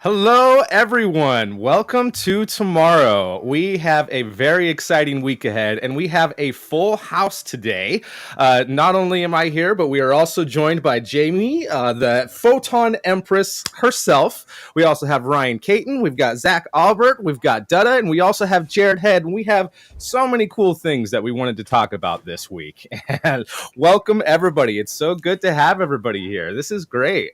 Hello, everyone. Welcome to tomorrow. We have a very exciting week ahead, and we have a full house today. Not only am I here, but we are also joined by Jamie, the Photon Empress herself. We also have Ryan Caton. We've got Zach Albert. We've got Dutta, and we also have Jared Head. And we have so many cool things that we wanted to talk about this week. And welcome, everybody. It's so good to have everybody here. This is great.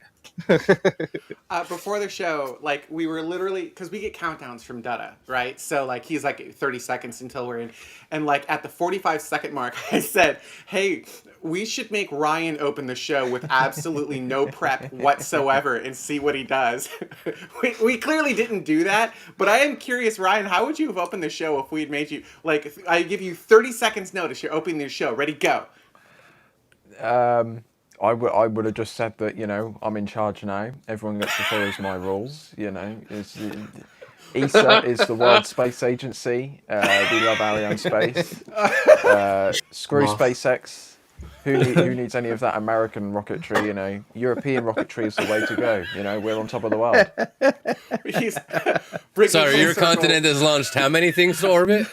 Before the show, we were literally, because we get countdowns from Dutta, right? So he's 30 seconds until we're in, and at the 45-second mark, I said, "Hey, we should make Ryan open the show with absolutely no prep whatsoever and see what he does." we clearly didn't do that, but I am curious, Ryan, how would you have opened the show if we'd made you I give you 30 seconds notice, you're opening the show, ready, go. I would have just said that, I'm in charge now. Everyone gets to follow my rules, ESA is the World Space Agency. We love Ariane Space. Screw SpaceX. Who needs any of that American rocketry, European rocketry is the way to go. We're on top of the world. Sorry, your continent has launched how many things to orbit?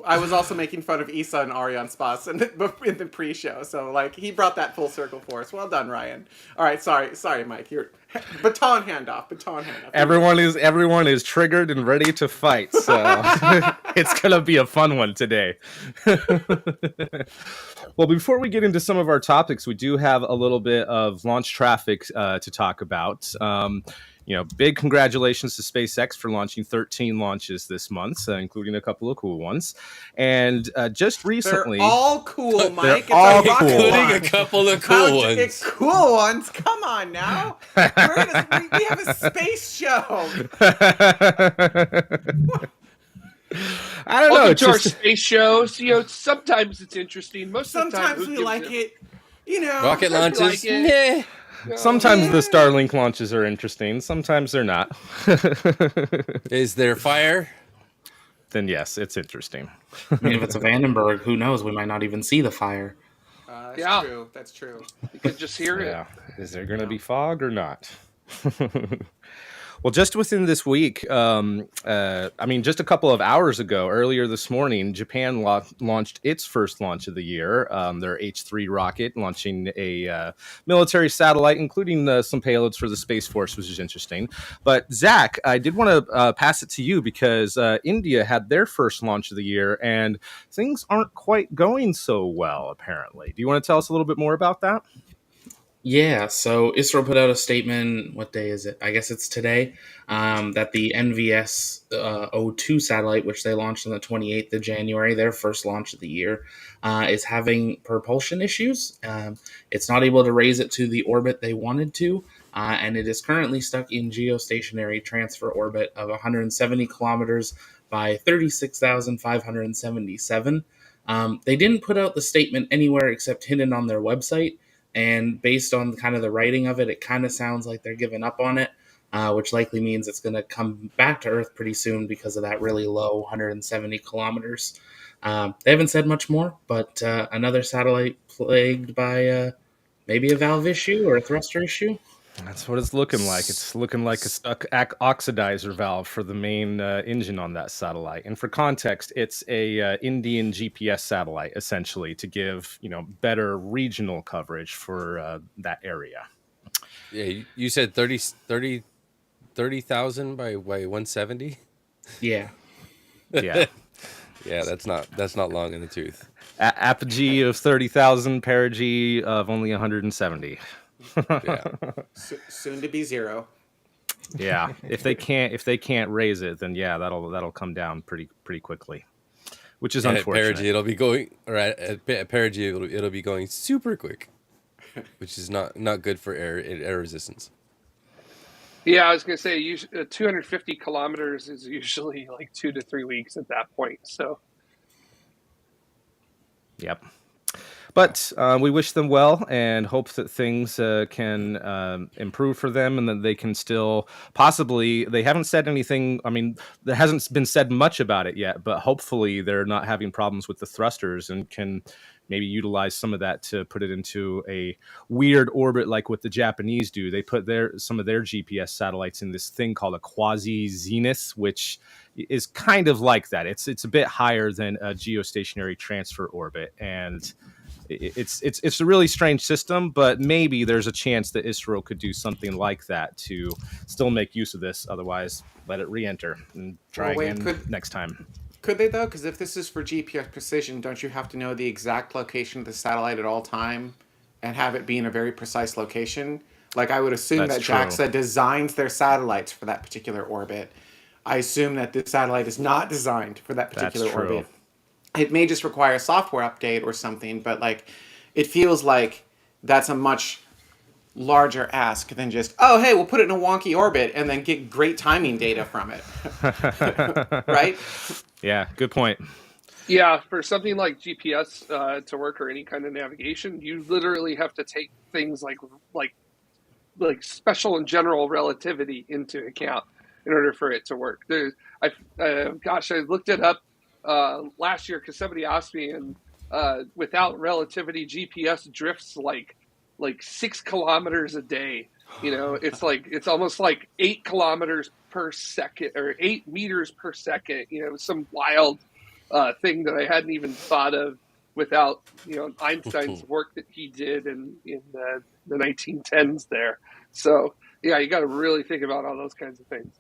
I was also making fun of ESA and Ariane Space in the pre-show, so he brought that full circle for us. Well done, Ryan. All right, sorry, Mike. You're baton handoff. Everyone is triggered and ready to fight, so it's gonna be a fun one today. Well, before we get into some of our topics, we do have a little bit of launch traffic to talk about. Big congratulations to SpaceX for launching 13 launches this month, including a couple of cool ones. And just recently... They're all cool, Mike. They're all cool. Including a couple of cool ones. Cool ones? Come on now. We have a space show. I don't know. Welcome to our space shows. Sometimes it's interesting. Sometimes we like it. Rocket launches. Like Sometimes the Starlink launches are interesting. Sometimes they're not. Is there fire? Then yes, it's interesting. I mean, if it's a Vandenberg, who knows? We might not even see the fire. That's true. You can just hear it. Yeah. Is there going to be fog or not? Well, just within this week, just a couple of hours ago, earlier this morning, Japan launched its first launch of the year, their H3 rocket, launching a military satellite, including some payloads for the Space Force, which is interesting. But Zach, I did want to pass it to you because India had their first launch of the year, and things aren't quite going so well, apparently. Do you want to tell us a little bit more about that? Yeah, so ISRO put out a statement, what day is it? I guess it's today, that the NVS-02 satellite, which they launched on the 28th of January, their first launch of the year, is having propulsion issues. It's not able to raise it to the orbit they wanted to, and it is currently stuck in geostationary transfer orbit of 170 kilometers by 36,577. They didn't put out the statement anywhere except hidden on their website. And based on kind of the writing of it, it kind of sounds like they're giving up on it, which likely means it's going to come back to Earth pretty soon because of that really low 170 kilometers. They haven't said much more, but another satellite plagued by maybe a valve issue or a thruster issue. That's what it's looking like. It's looking like a stuck oxidizer valve for the main engine on that satellite. And for context, it's a Indian GPS satellite, essentially, to give better regional coverage for that area. Yeah, you said 30,000 by 170? Yeah. Yeah. Yeah, that's not long in the tooth. Apogee of 30,000, perigee of only 170. Yeah. Soon to be zero. Yeah, if they can't raise it, then yeah, that'll come down pretty quickly, which is unfortunate. At perigee, it'll be going at perigee. It'll be going super quick, which is not good for air resistance. Yeah, I was going to say 250 kilometers is usually 2 to 3 weeks at that point. So. Yep. But we wish them well and hope that things can improve for them and that they can still possibly, they haven't said anything. I mean, there hasn't been said much about it yet, but hopefully they're not having problems with the thrusters and can, maybe utilize some of that to put it into a weird orbit like what the Japanese do. They put some of their GPS satellites in this thing called a quasi-zenith, which is kind of like that. It's a bit higher than a geostationary transfer orbit, and it's a really strange system, but maybe there's a chance that ISRO could do something like that to still make use of this. Otherwise, let it re-enter and try again next time. Could they though? Because if this is for GPS precision, don't you have to know the exact location of the satellite at all time and have it be in a very precise location? Like I would assume that JAXA designs their satellites for that particular orbit. I assume that this satellite is not designed for that particular orbit. It may just require a software update or something, but like it feels like that's a much larger ask than just, oh, hey, we'll put it in a wonky orbit and then get great timing data from it. Right? Yeah, good point. Yeah, for something like GPS to work or any kind of navigation, you literally have to take things like special and general relativity into account in order for it to work. I looked it up last year because somebody asked me, and without relativity, GPS drifts like 6 kilometers a day. You know, it's almost like 8 kilometers per second or 8 meters per second. You know, some wild thing that I hadn't even thought of without, you know, Einstein's work that he did in the 1910s there. So yeah, you got to really think about all those kinds of things.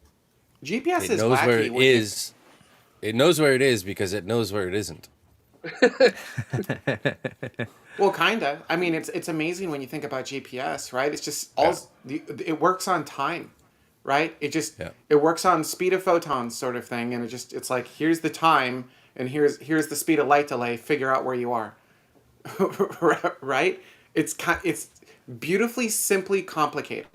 GPS is wacky. Where it is. It knows where it is because it knows where it isn't. Well, kinda. I mean, it's amazing when you think about GPS, right? It's just it works on time, right? It works on speed of photons, sort of thing, and it's like here's the time and here's the speed of light delay. Figure out where you are, right? It's beautifully simply complicated.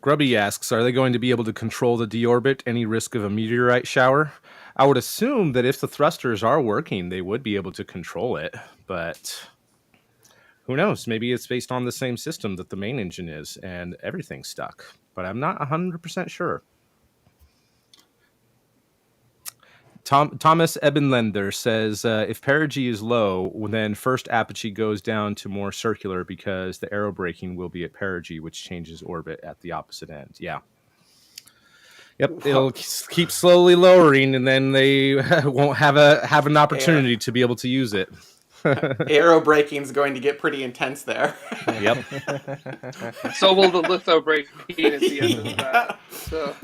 Grubby asks, are they going to be able to control the deorbit? Any risk of a meteorite shower? I would assume that if the thrusters are working, they would be able to control it, but who knows? Maybe it's based on the same system that the main engine is, and everything's stuck, but I'm not 100% sure. Thomas Ebenlender says, if perigee is low, then first apogee goes down to more circular because the aerobraking will be at perigee, which changes orbit at the opposite end. Yeah. Yep, it'll keep slowly lowering, and then they won't have an opportunity to be able to use it. Aerobraking is going to get pretty intense there. Yep. So will the lithobraking at the end of that. So.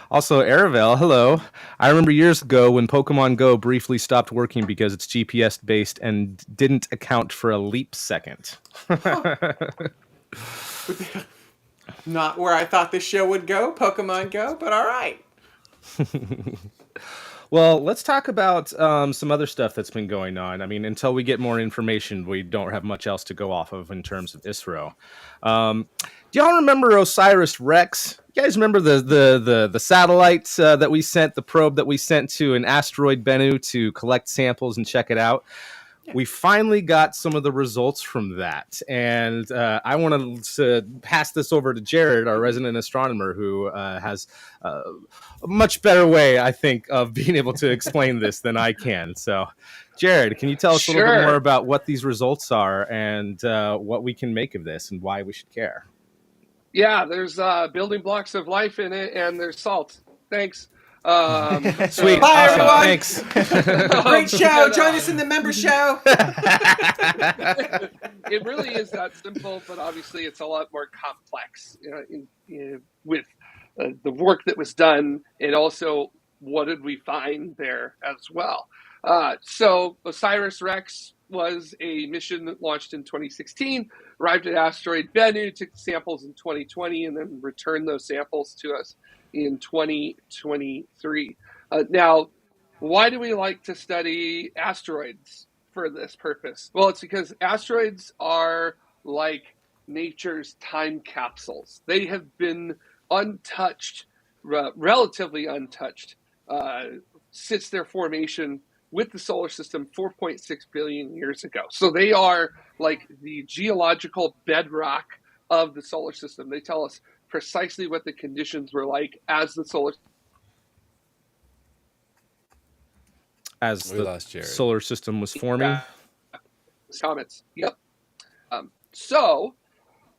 Also, Aravel, hello. I remember years ago when Pokemon Go briefly stopped working because it's GPS-based and didn't account for a leap second. Not where I thought this show would go, Pokemon Go, but all right. Well, let's talk about some other stuff that's been going on. I mean, until we get more information, we don't have much else to go off of in terms of ISRO. Do y'all remember Osiris-REX? You guys remember the satellites that we sent, the probe that we sent to an asteroid Bennu to collect samples and check it out? Yeah. We finally got some of the results from that. And I want to pass this over to Jared, our resident astronomer, who has a much better way, I think, of being able to explain this than I can. So, Jared, can you tell us a little bit more about what these results are and what we can make of this and why we should care? Yeah, there's building blocks of life in it, and there's salt. Thanks. Sweet. Bye, awesome. everyone. Thanks. Great show. Join us in the member show. It really is that simple, but obviously it's a lot more complex with the work that was done, and also what did we find there as well. So Osiris-REX was a mission that launched in 2016, arrived at asteroid Bennu, took samples in 2020, and then returned those samples to us in 2023. Now, why do we like to study asteroids for this purpose? Well, it's because asteroids are like nature's time capsules. They have been untouched, relatively untouched, since their formation with the solar system 4.6 billion years ago. So they are like the geological bedrock of the solar system. They tell us precisely what the conditions were like as the solar as We the lost Jared. solar system was forming. Yeah. Comets. Yep. So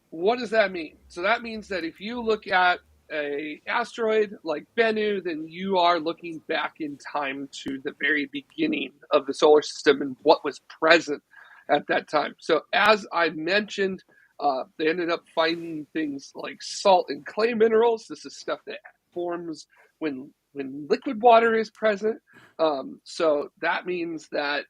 what does that mean? So that means that if you look at a asteroid like Bennu, then you are looking back in time to the very beginning of the solar system and what was present at that time. So as I mentioned, they ended up finding things like salt and clay minerals. This is stuff that forms when liquid water is present. So that means that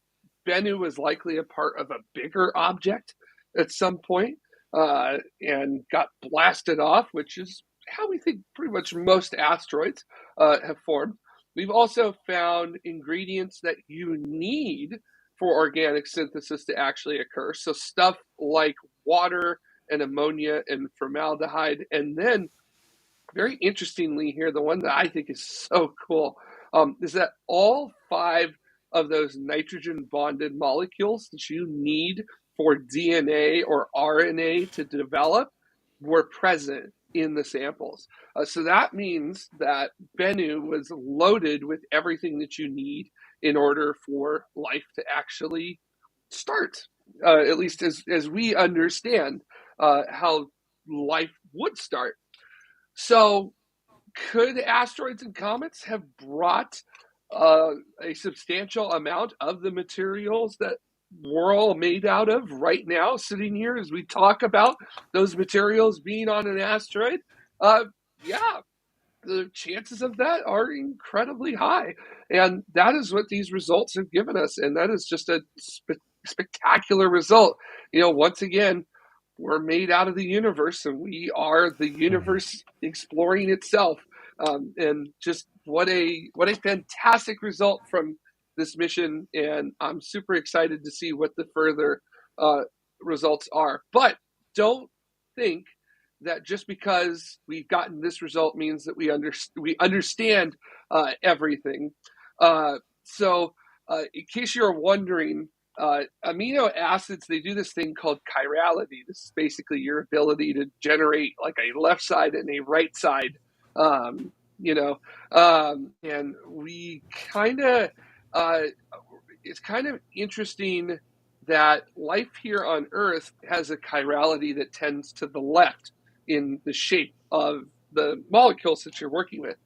Bennu was likely a part of a bigger object at some point, and got blasted off, which is how we think pretty much most asteroids have formed. We've also found ingredients that you need for organic synthesis to actually occur. So stuff like water and ammonia and formaldehyde. And then, very interestingly here, the one that I think is so cool is that all 5 of those nitrogen bonded molecules that you need for DNA or RNA to develop were present in the samples. So that means that Bennu was loaded with everything that you need in order for life to actually start, at least as we understand how life would start. So could asteroids and comets have brought a substantial amount of the materials that we're all made out of right now, sitting here as we talk about those materials being on an asteroid? Yeah, the chances of that are incredibly high. And that is what these results have given us. And that is just a spectacular result. Once again, we're made out of the universe, and we are the universe exploring itself. And just what a fantastic result from this mission. And I'm super excited to see what the further results are. But don't think that just because we've gotten this result means that we understand everything. So in case you're wondering, amino acids, they do this thing called chirality. This is basically your ability to generate like a left side and a right side, and we kind of, it's kind of interesting that life here on Earth has a chirality that tends to the left in the shape of the molecules that you're working with.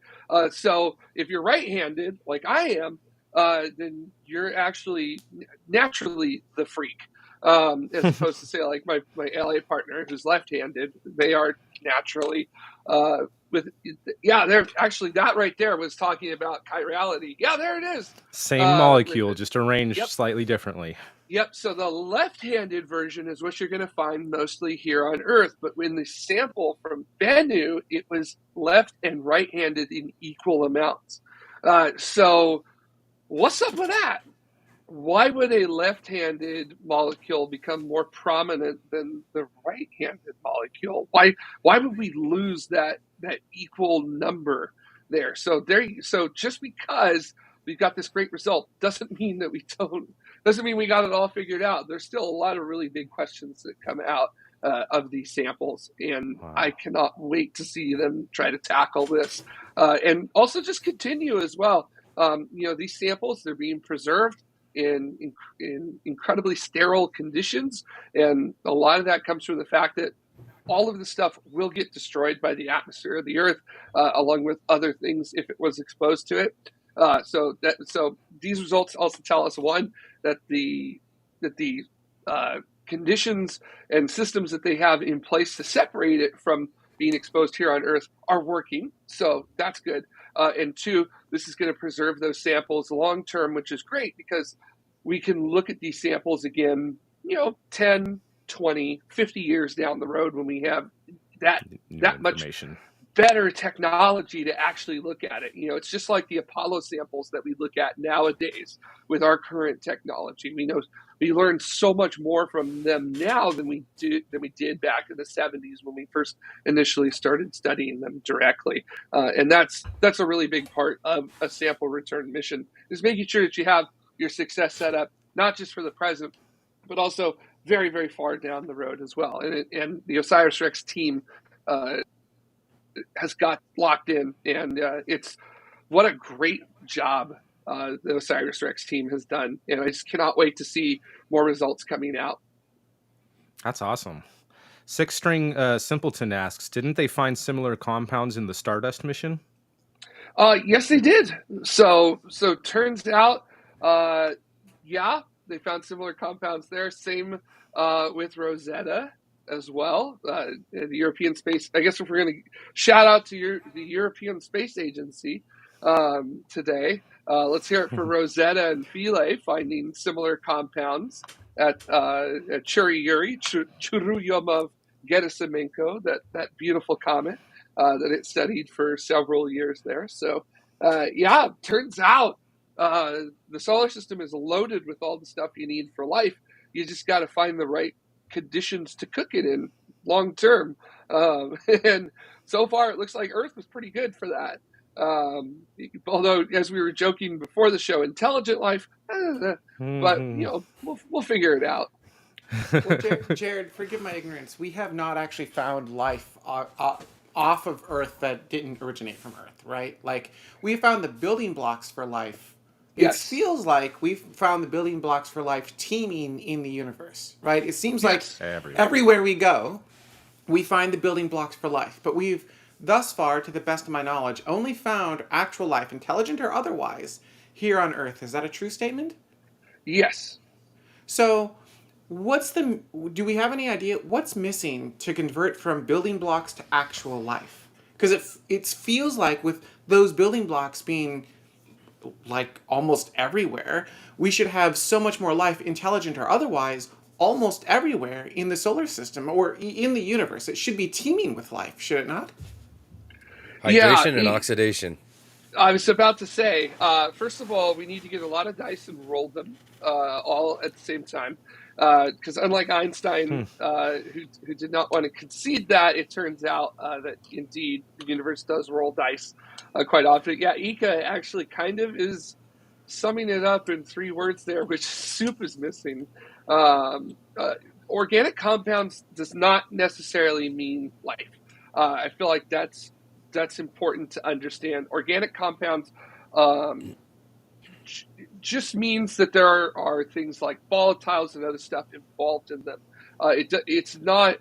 So if you're right-handed, like I am, then you're actually naturally the freak, as opposed to say like my LA partner who's left-handed. They are naturally they're actually, that right there was talking about chirality. Yeah, there it is. Same molecule, just arranged slightly differently. Yep. So the left-handed version is what you're going to find mostly here on Earth. But when the sample from Bennu, it was left and right-handed in equal amounts. So what's up with that? Why would a left-handed molecule become more prominent than the right-handed molecule? Why would we lose that equal number there? So just because we've got this great result doesn't mean that doesn't mean we got it all figured out. There's still a lot of really big questions that come out of these samples, and wow. I cannot wait to see them try to tackle this, and also just continue as well. These samples, they're being preserved in incredibly sterile conditions, and a lot of that comes from the fact that all of the stuff will get destroyed by the atmosphere of the Earth, along with other things if it was exposed to it. So these results also tell us, one, that the conditions and systems that they have in place to separate it from being exposed here on Earth are working. So that's good. And two, this is going to preserve those samples long term, which is great because we can look at these samples again, 10, 20, 50 years down the road when we have that much better technology to actually look at it. It's just like the Apollo samples that we look at nowadays with our current technology. We learn so much more from them now than we did back in the 70s when we first initially started studying them directly. And that's a really big part of a sample return mission, is making sure that you have your success set up, not just for the present, but also very, very far down the road as well. And the Osiris-REX team has got locked in, and it's what a great job the Osiris-REX team has done. And I just cannot wait to see more results coming out. That's awesome. Six String Simpleton asks, didn't they find similar compounds in the Stardust mission? Yes, they did. So turns out, yeah, they found similar compounds there. Same with Rosetta as well. The European Space. I guess if we're going to shout out to the European Space Agency today, let's hear it for Rosetta and Philae finding similar compounds at Churyumov Gerasimenko, that beautiful comet that it studied for several years there. So, yeah, turns out the solar system is loaded with all the stuff you need for life. You just got to find the right conditions to cook it in long term. And so far, it looks like Earth was pretty good for that. Although, as we were joking before the show, intelligent life, but we'll figure it out. Well, Jared, forgive my ignorance. We have not actually found life off of Earth that didn't originate from Earth, right? Like, we found the building blocks for life. Yes. It feels like we've found the building blocks for life teeming in the universe, right? It seems like everywhere we go, we find the building blocks for life. But we've, thus far, to the best of my knowledge, only found actual life, intelligent or otherwise, here on Earth. Is that a true statement? Yes. So, do we have any idea what's missing to convert from building blocks to actual life? Because it feels like with those building blocks being like almost everywhere, we should have so much more life, intelligent or otherwise, almost everywhere in the solar system or in the universe. It should be teeming with life, should it not? Hydration and oxidation. I was about to say, first of all, we need to get a lot of dice and roll them all at the same time. Because unlike Einstein, who did not want to concede that, it turns out that indeed the universe does roll dice quite often. Yeah, Ika actually kind of is summing it up in 3 words there, which soup is missing. Organic compounds does not necessarily mean life. I feel like that's important to understand. Organic compounds just means that there are things like volatiles and other stuff involved in them. It's not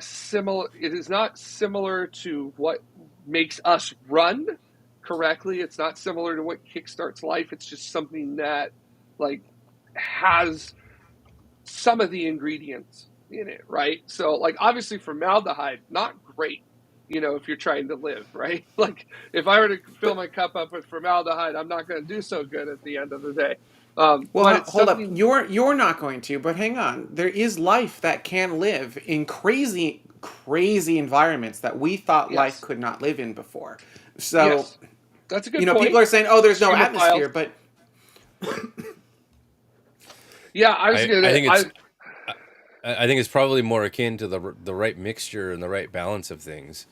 similar. It is not similar to what makes us run correctly. It's not similar to what kickstarts life. It's just something that like has some of the ingredients in it, right? So like obviously formaldehyde, not great. If you're trying to live, right? Like, if I were to fill my cup up with formaldehyde, I'm not going to do so good at the end of the day. Well, hold up. You're not going to, but hang on. There is life that can live in crazy, crazy environments that we thought life could not live in before. So, that's a good point. People are saying, "Oh, there's no atmosphere," but yeah, I think it's probably more akin to the right mixture and the right balance of things.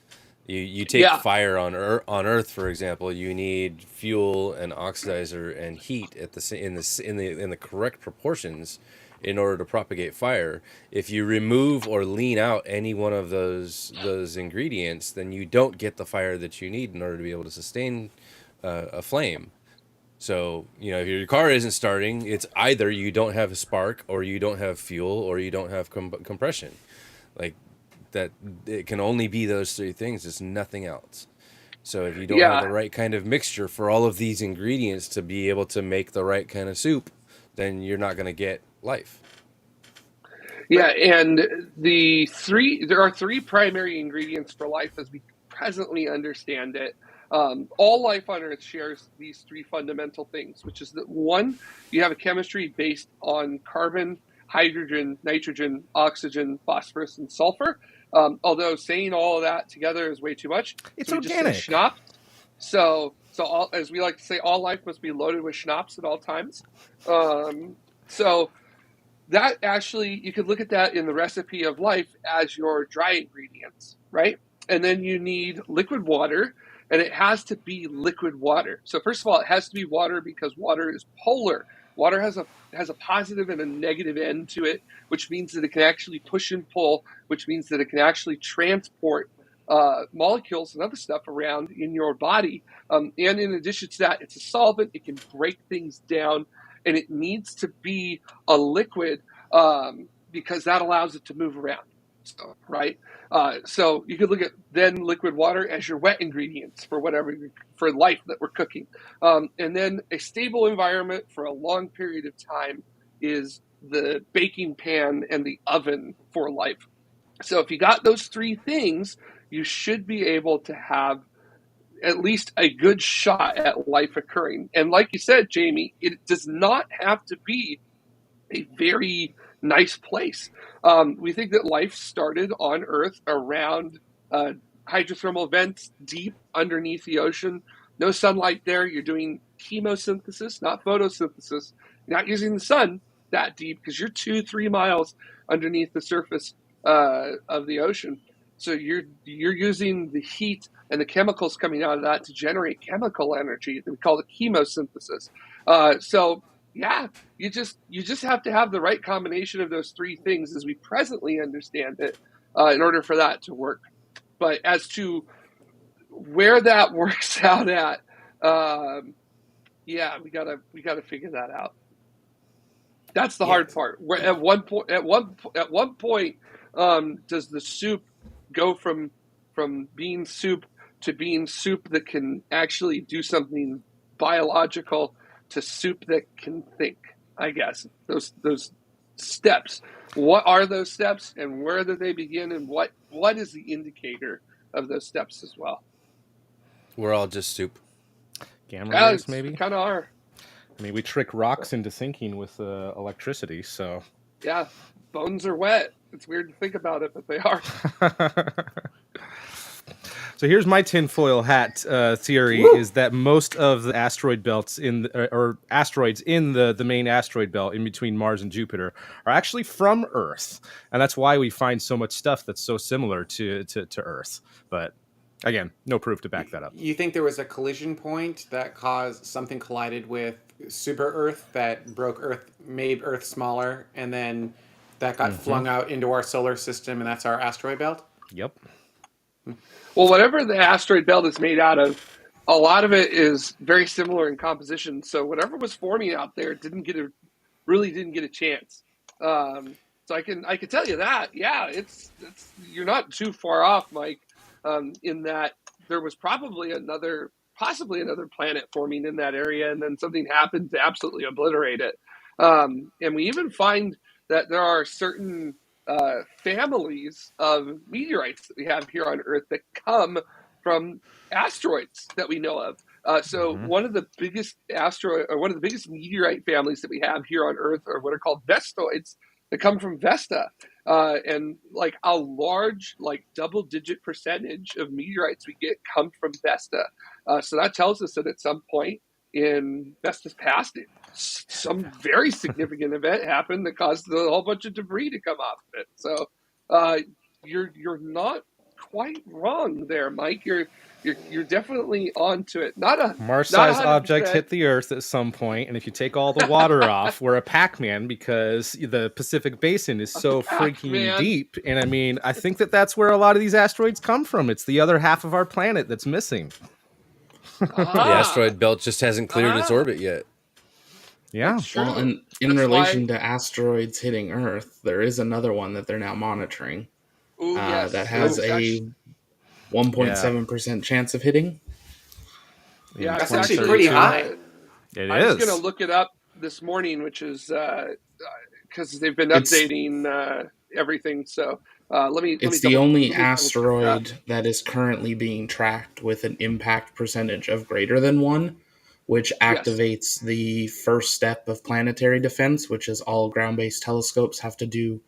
You take fire on Earth, for example. You need fuel and oxidizer and heat in the correct proportions in order to propagate fire. If you remove or lean out any one of those ingredients, then you don't get the fire that you need in order to be able to sustain a flame. So, if your car isn't starting, it's either you don't have a spark, or you don't have fuel, or you don't have compression. Like that, it can only be those 3 things. It's nothing else. So if you don't have the right kind of mixture for all of these ingredients to be able to make the right kind of soup, then you're not going to get life. Yeah, and there are 3 primary ingredients for life as we presently understand it. All life on Earth shares these 3 fundamental things, which is that 1, you have a chemistry based on carbon, hydrogen, nitrogen, oxygen, phosphorus, and sulfur. Although saying all of that together is way too much. It's so organic. Just say schnapps. So all, as we like to say, all life must be loaded with schnapps at all times. So that actually, you could look at that in the recipe of life as your dry ingredients, right? And then you need liquid water. And it has to be liquid water. So first of all, it has to be water because water is polar. Water has a positive and a negative end to it, which means that it can actually push and pull, which means that it can actually transport molecules and other stuff around in your body. And in addition to that, it's a solvent. It can break things down, and it needs to be a liquid because that allows it to move around. So, right? So you could look at then liquid water as your wet ingredients for whatever for life that we're cooking, and then a stable environment for a long period of time is the baking pan and the oven for life. So if you got those three things, you should be able to have at least a good shot at life occurring. And like you said, Jamie, it does not have to be a very nice place. We think that life started on Earth around hydrothermal vents deep underneath the ocean. No sunlight there. You're doing chemosynthesis, not photosynthesis. You're not using the sun that deep because you're 2-3 miles underneath the surface of the ocean. So you're using the heat and the chemicals coming out of that to generate chemical energy that we call the chemosynthesis. So yeah, you just have to have the right combination of those three things as we presently understand it in order for that to work. But as to where that works out at, yeah, we gotta figure that out. That's the hard part. Where at one point, does the soup go from being soup to being soup that can actually do something biological to soup that can think? I guess those steps. What are those steps, and where do they begin, and what is the indicator of those steps as well? We're all just soup. Gamma rays, maybe? Kind of are. I mean, we trick rocks into sinking with electricity, so... Yeah, bones are wet. It's weird to think about it, but they are. So here's my tinfoil hat theory: is that most of the asteroid belts or asteroids in the main asteroid belt in between Mars and Jupiter are actually from Earth, and that's why we find so much stuff that's so similar to Earth. But again, no proof to back that up. You think there was a collision point that caused something collided with super Earth that broke Earth, made Earth smaller, and then that got flung out into our solar system, and that's our asteroid belt? Yep. Well, whatever the asteroid belt is made out of, a lot of it is very similar in composition. So whatever was forming out there really didn't get a chance. So I can tell you that, yeah, it's you're not too far off, Mike, in that there was possibly another planet forming in that area, and then something happened to absolutely obliterate it. And we even find that there are certain families of meteorites that we have here on Earth that come from asteroids that we know of. So one of the biggest meteorite families that we have here on Earth are what are called Vestoids that come from Vesta. And like a large, like double-digit percentage of meteorites we get come from Vesta. So that tells us that at some point in Vesta's past, some very significant event happened that caused a whole bunch of debris to come off of it. So you're not quite wrong there, Mike. You're definitely onto it. Not a Mars-sized object hit the Earth at some point, and if you take all the water off, we're a Pac-Man because the Pacific Basin is so freaking deep. And I mean, I think that's where a lot of these asteroids come from. It's the other half of our planet that's missing. The asteroid belt just hasn't cleared its orbit yet. Yeah. Well, and in relation to asteroids hitting Earth, there is another one that they're now monitoring that has a 1.7% chance of hitting. Yeah, that's actually pretty high. It I is. was going to look it up this morning, which is because they've been updating everything. So It's the only asteroid that is currently being tracked with an impact percentage of greater than 1, which activates the first step of planetary defense, which is all ground-based telescopes have to do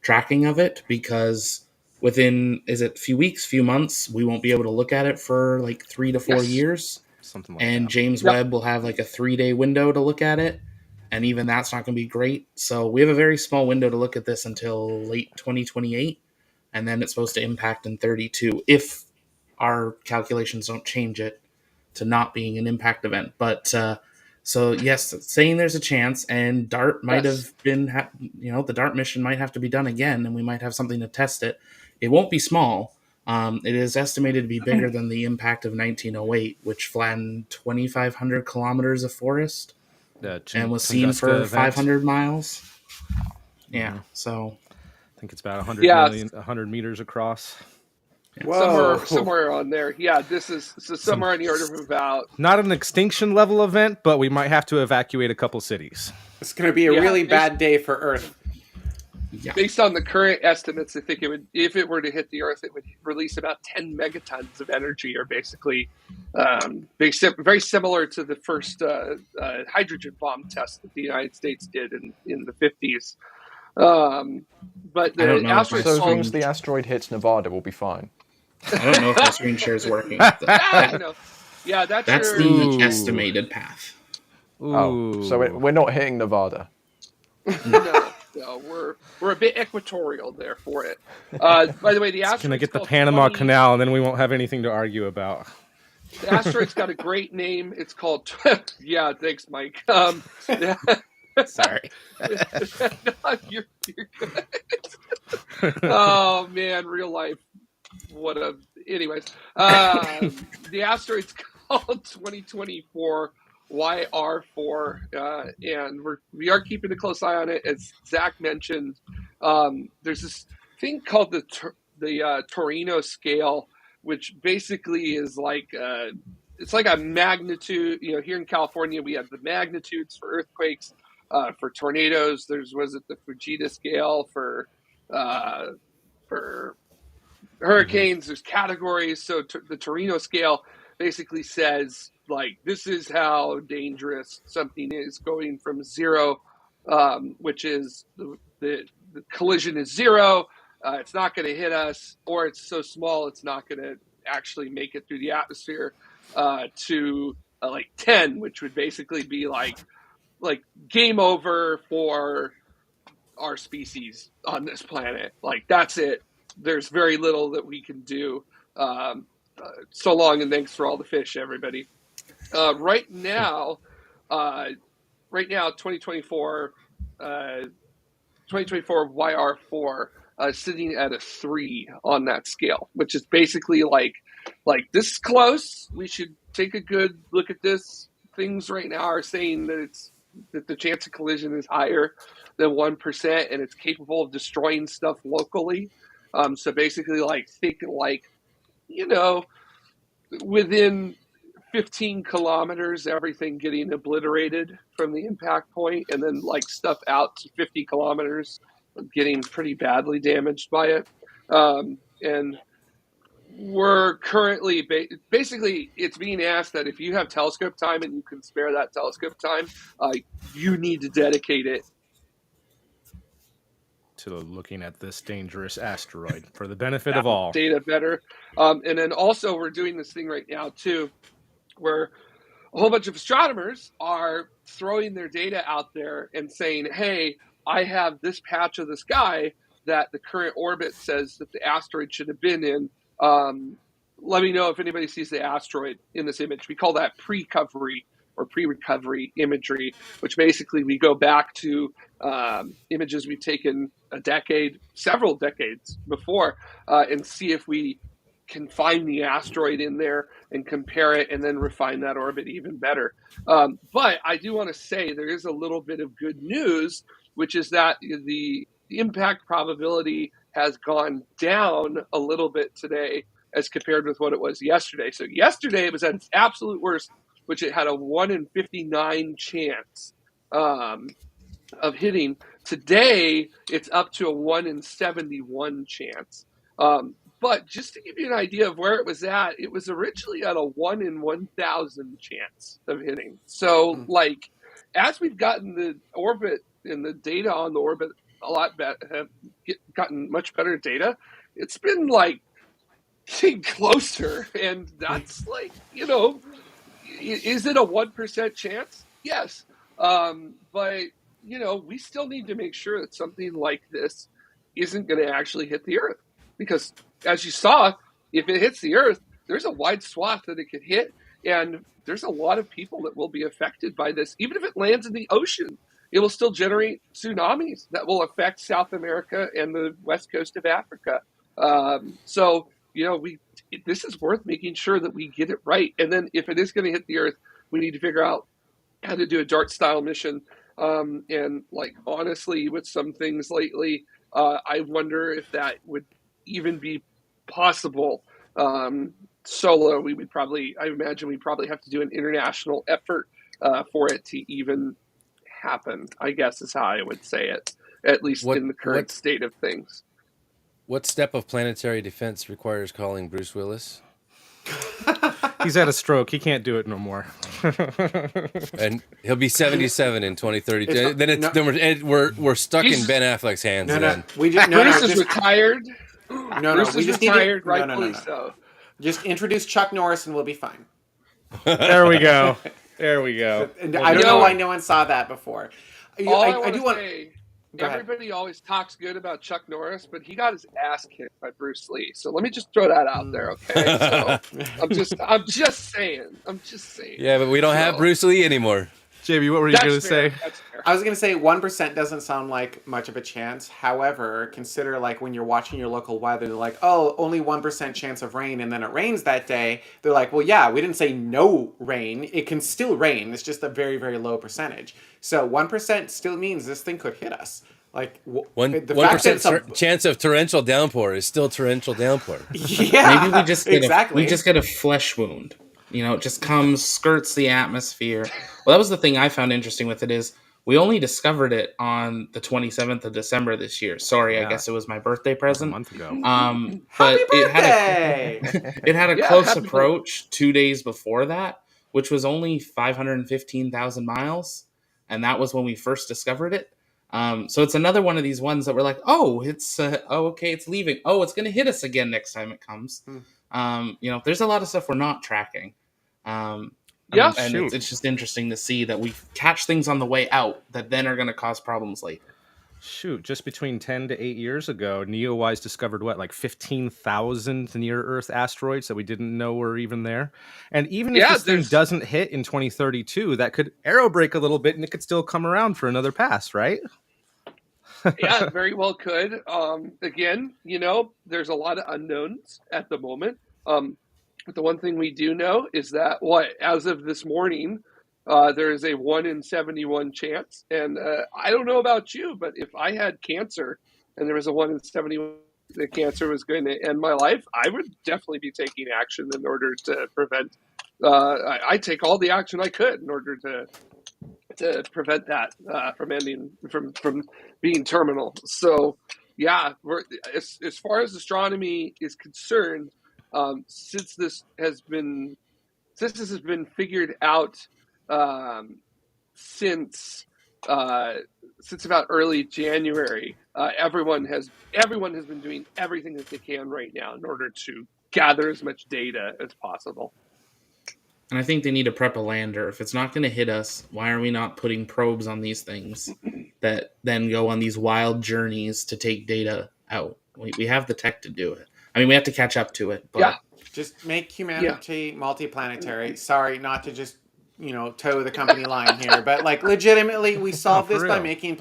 tracking of it, because within, few months, we won't be able to look at it for like 3 to 4 years. Something like and that. James Webb will have like a 3-day window to look at it. And even that's not going to be great. So we have a very small window to look at this until late 2028. And then it's supposed to impact in 32 if our calculations don't change it to not being an impact event. But so, yes, saying there's a chance, and DART might have been, the DART mission might have to be done again, and we might have something to test it. It won't be small. It is estimated to be bigger than the impact of 1908, which flattened 2,500 kilometers of forest and was seen Tunguska for event. 500 miles. Yeah, so I think it's about 100 Yeah. 100 meters across. Whoa. Somewhere on there. Yeah, this is somewhere on the order of about. Not an extinction level event, but we might have to evacuate a couple cities. It's going to be a really bad day for Earth. yeah. Based on the current estimates, I think it would, if it were to hit the Earth, it would release about 10 megatons of energy, or basically very similar to the first hydrogen bomb test that the United States did in the 50s. But the I don't know if asteroid So as long screen- as the asteroid hits Nevada, we'll be fine. I don't know if my screen share is working. no. Yeah, That's your, the Ooh. estimated path. Oh, so we're not hitting Nevada. no, we're a bit equatorial there for it. By the way, the asteroid's Can I get the called Panama 20 Canal, and then we won't have anything to argue about. The asteroid's got a great name. It's called. Yeah, thanks, Mike. Sorry. No, you're good. Oh man, real life. Anyways, the asteroid's called 2024 YR4, and we are keeping a close eye on it. As Zach mentioned, there's this thing called the Torino scale, which basically is like it's like a magnitude. Here in California, we have the magnitudes for earthquakes. For tornadoes, the Fujita scale for hurricanes. There's categories. So the Torino scale basically says, like, this is how dangerous something is, going from 0, which is the collision is 0. It's not going to hit us, or it's so small it's not going to actually make it through the atmosphere, to like 10, which would basically be like game over for our species on this planet. Like, that's it. There's very little that we can do. So long, and thanks for all the fish, everybody. Right now, 2024 YR4 sitting at a 3 on that scale, which is basically like this is close. We should take a good look at this. Things right now are saying that the chance of collision is higher than 1%, and it's capable of destroying stuff locally. So basically, think within 15 kilometers, everything getting obliterated from the impact point, and then stuff out to 50 kilometers getting pretty badly damaged by it. And we're currently basically, it's being asked that if you have telescope time and you can spare that telescope time, you need to dedicate it to looking at this dangerous asteroid for the benefit of all. Data better. And then also we're doing this thing right now too, where a whole bunch of astronomers are throwing their data out there and saying, hey, I have this patch of the sky that the current orbit says that the asteroid should have been in. Let me know if anybody sees the asteroid in this image. We call that pre-recovery imagery, which basically we go back to images we've taken several decades before, and see if we can find the asteroid in there and compare it and then refine that orbit even better. But I do want to say there is a little bit of good news, which is that the impact probability has gone down a little bit today as compared with what it was yesterday. So yesterday it was at its absolute worst, which it had a 1 in 59 chance of hitting. Today, it's up to a 1 in 71 chance. But just to give you an idea of where it was originally at a 1 in 1,000 chance of hitting. So, as we've gotten the orbit and the data on the orbit a lot better, have gotten much better data, it's been getting closer. And that's is it a 1% chance? Yes. But, we still need to make sure that something like this isn't going to actually hit the Earth. Because, as you saw, if it hits the Earth, there's a wide swath that it could hit. And there's a lot of people that will be affected by this. Even if it lands in the ocean, it will still generate tsunamis that will affect South America and the west coast of Africa. So, this is worth making sure that we get it right. And then if it is going to hit the Earth, we need to figure out how to do a DART style mission. And like, honestly, with some things lately, I wonder if that would even be possible. Solo, I imagine we'd probably have to do an international effort for it to even happen, I guess is how I would say it, at least in the current state of things. What step of planetary defense requires calling Bruce Willis? He's had a stroke. He can't do it no more. And he'll be 77 in 2032. Then we're stuck in Ben Affleck's hands. Then. Bruce is retired. Bruce is retired, rightfully so. Just introduce Chuck Norris and we'll be fine. There we go. There we go. I don't know why no one saw that before. I do want to say, everybody always talks good about Chuck Norris, but he got his ass kicked by Bruce Lee. So let me just throw that out there, okay? So I'm just saying. Yeah, but we don't have Bruce Lee anymore. JB, what were you going to say? I was going to say 1% doesn't sound like much of a chance. However, consider like when you're watching your local weather, they're like, oh, only 1% chance of rain, and then it rains that day. They're like, well, yeah, we didn't say no rain. It can still rain. It's just a very, very low percentage. So 1% still means this thing could hit us. Like 1% chance of torrential downpour is still torrential downpour. Yeah, maybe we just get a flesh wound. It just comes, skirts the atmosphere. Well, that was the thing I found interesting with it is we only discovered it on the 27th of December this year. Sorry, I guess it was my birthday present. A month ago. Happy birthday! It had a close approach 2 days before that, which was only 515,000 miles. And that was when we first discovered it. So it's another one of these ones that we're like, oh, it's okay, it's leaving. Oh, it's going to hit us again next time it comes. There's a lot of stuff we're not tracking. And it's just interesting to see that we catch things on the way out that then are going to cause problems later. Shoot, just between 10 to 8 years ago, NeoWise discovered like 15,000 near-Earth asteroids that we didn't know were even there. And even if this thing doesn't hit in 2032, that could aerobrake a little bit and it could still come around for another pass, right? Yeah, very well could. Again, there's a lot of unknowns at the moment. But the one thing we do know is that as of this morning, there is a 1 in 71 chance. And I don't know about you, but if I had cancer and there was a 1 in 71 that cancer was going to end my life, I would definitely be taking action in order to prevent. I take all the action I could in order to prevent that from ending, from being terminal. So, yeah, as far as astronomy is concerned, since this has been figured out since about early January, everyone has been doing everything that they can right now in order to gather as much data as possible. And I think they need to prep a lander. If it's not going to hit us, why are we not putting probes on these things that then go on these wild journeys to take data out? We have the tech to do it. I mean, we have to catch up to it. But just make humanity multiplanetary. Sorry, not to just toe the company line here, but like legitimately, we solve this by making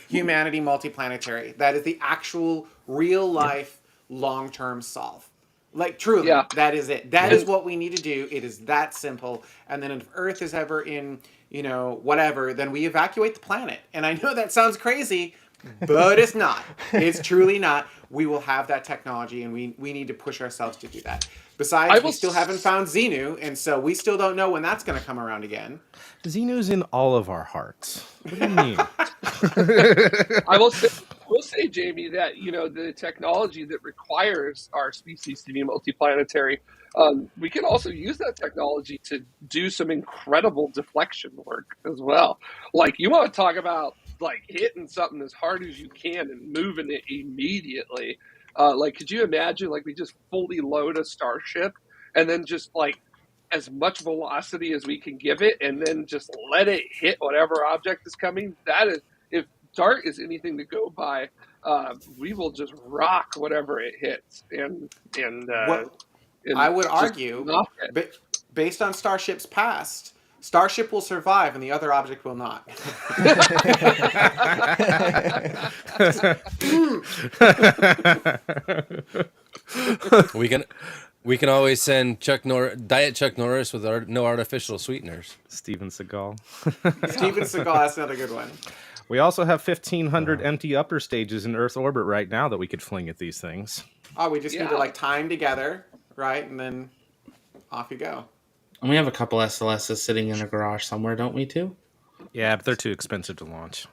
humanity multiplanetary. That is the actual real life long-term solve. Like truly, that is it. That is what we need to do. It is that simple. And then if Earth is ever in, whatever, then we evacuate the planet. And I know that sounds crazy, but it's not. It's truly not. We will have that technology, and we need to push ourselves to do that. Besides, we still haven't found Xenu, and so we still don't know when that's going to come around again. Xenu's in all of our hearts. What do you mean? I will say, Jamie, that the technology that requires our species to be multiplanetary, we can also use that technology to do some incredible deflection work as well. Like, you want to talk about like hitting something as hard as you can and moving it immediately. Like, could you imagine, like, we just fully load a starship and then just like as much velocity as we can give it and then just let it hit whatever object is coming? That is, if DART is anything to go by, we will just rock whatever it hits. And I would argue, based on starships past, Starship will survive and the other object will not. We can always send Diet Chuck Norris with no artificial sweeteners. Steven Seagal. Steven Seagal, that's another good one. We also have 1,500 empty upper stages in Earth orbit right now that we could fling at these things. Oh, we just need to like tie them together, right? And then off you go. And we have a couple SLSs sitting in a garage somewhere, don't we, too? Yeah, but they're too expensive to launch.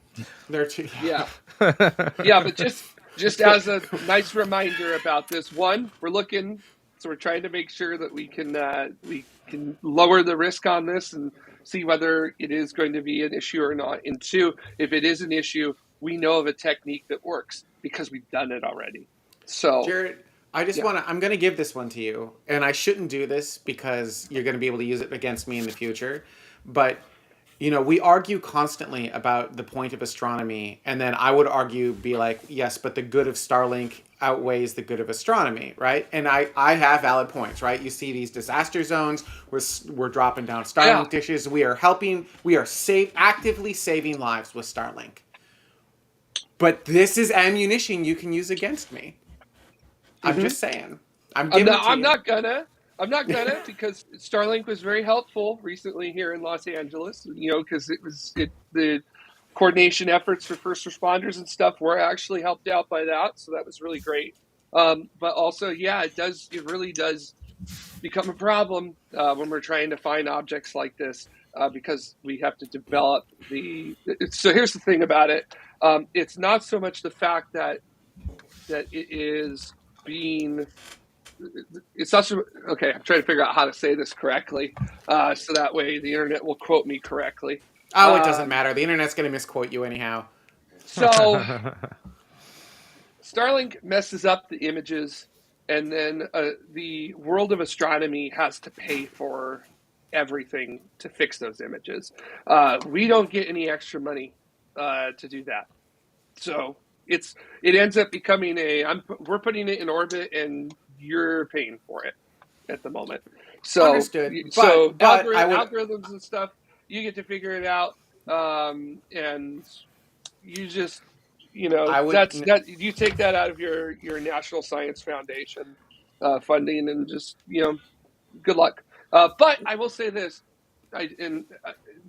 They're too... Yeah. Yeah, but just as a nice reminder about this, one, we're looking, so we're trying to make sure that we can lower the risk on this and see whether it is going to be an issue or not. And two, if it is an issue, we know of a technique that works because we've done it already. So, Jared, I'm going to give this one to you, and I shouldn't do this because you're going to be able to use it against me in the future. But, you know, we argue constantly about the point of astronomy, and then I would be like, yes, but the good of Starlink outweighs the good of astronomy, right? And I have valid points, right? You see these disaster zones, we're dropping down Starlink dishes, we are actively saving lives with Starlink. But this is ammunition you can use against me. I'm just saying. I'm not gonna because Starlink was very helpful recently here in Los Angeles. You know, because the coordination efforts for first responders and stuff were actually helped out by that, so that was really great. But also, it really does become a problem when we're trying to find objects like this because we have to develop So here's the thing about it: it's not so much the fact that it is being. It's not so, okay. I'm trying to figure out how to say this correctly, so that way the internet will quote me correctly. Oh, it doesn't matter. The internet's going to misquote you anyhow. So Starlink messes up the images, and then the world of astronomy has to pay for everything to fix those images. We don't get any extra money to do that. So it ends up becoming we're putting it in orbit, and you're paying for it at the moment. So, understood. Algorithms and stuff, you get to figure it out, and you just, you take that out of your National Science Foundation funding, and just, good luck. But I will say this,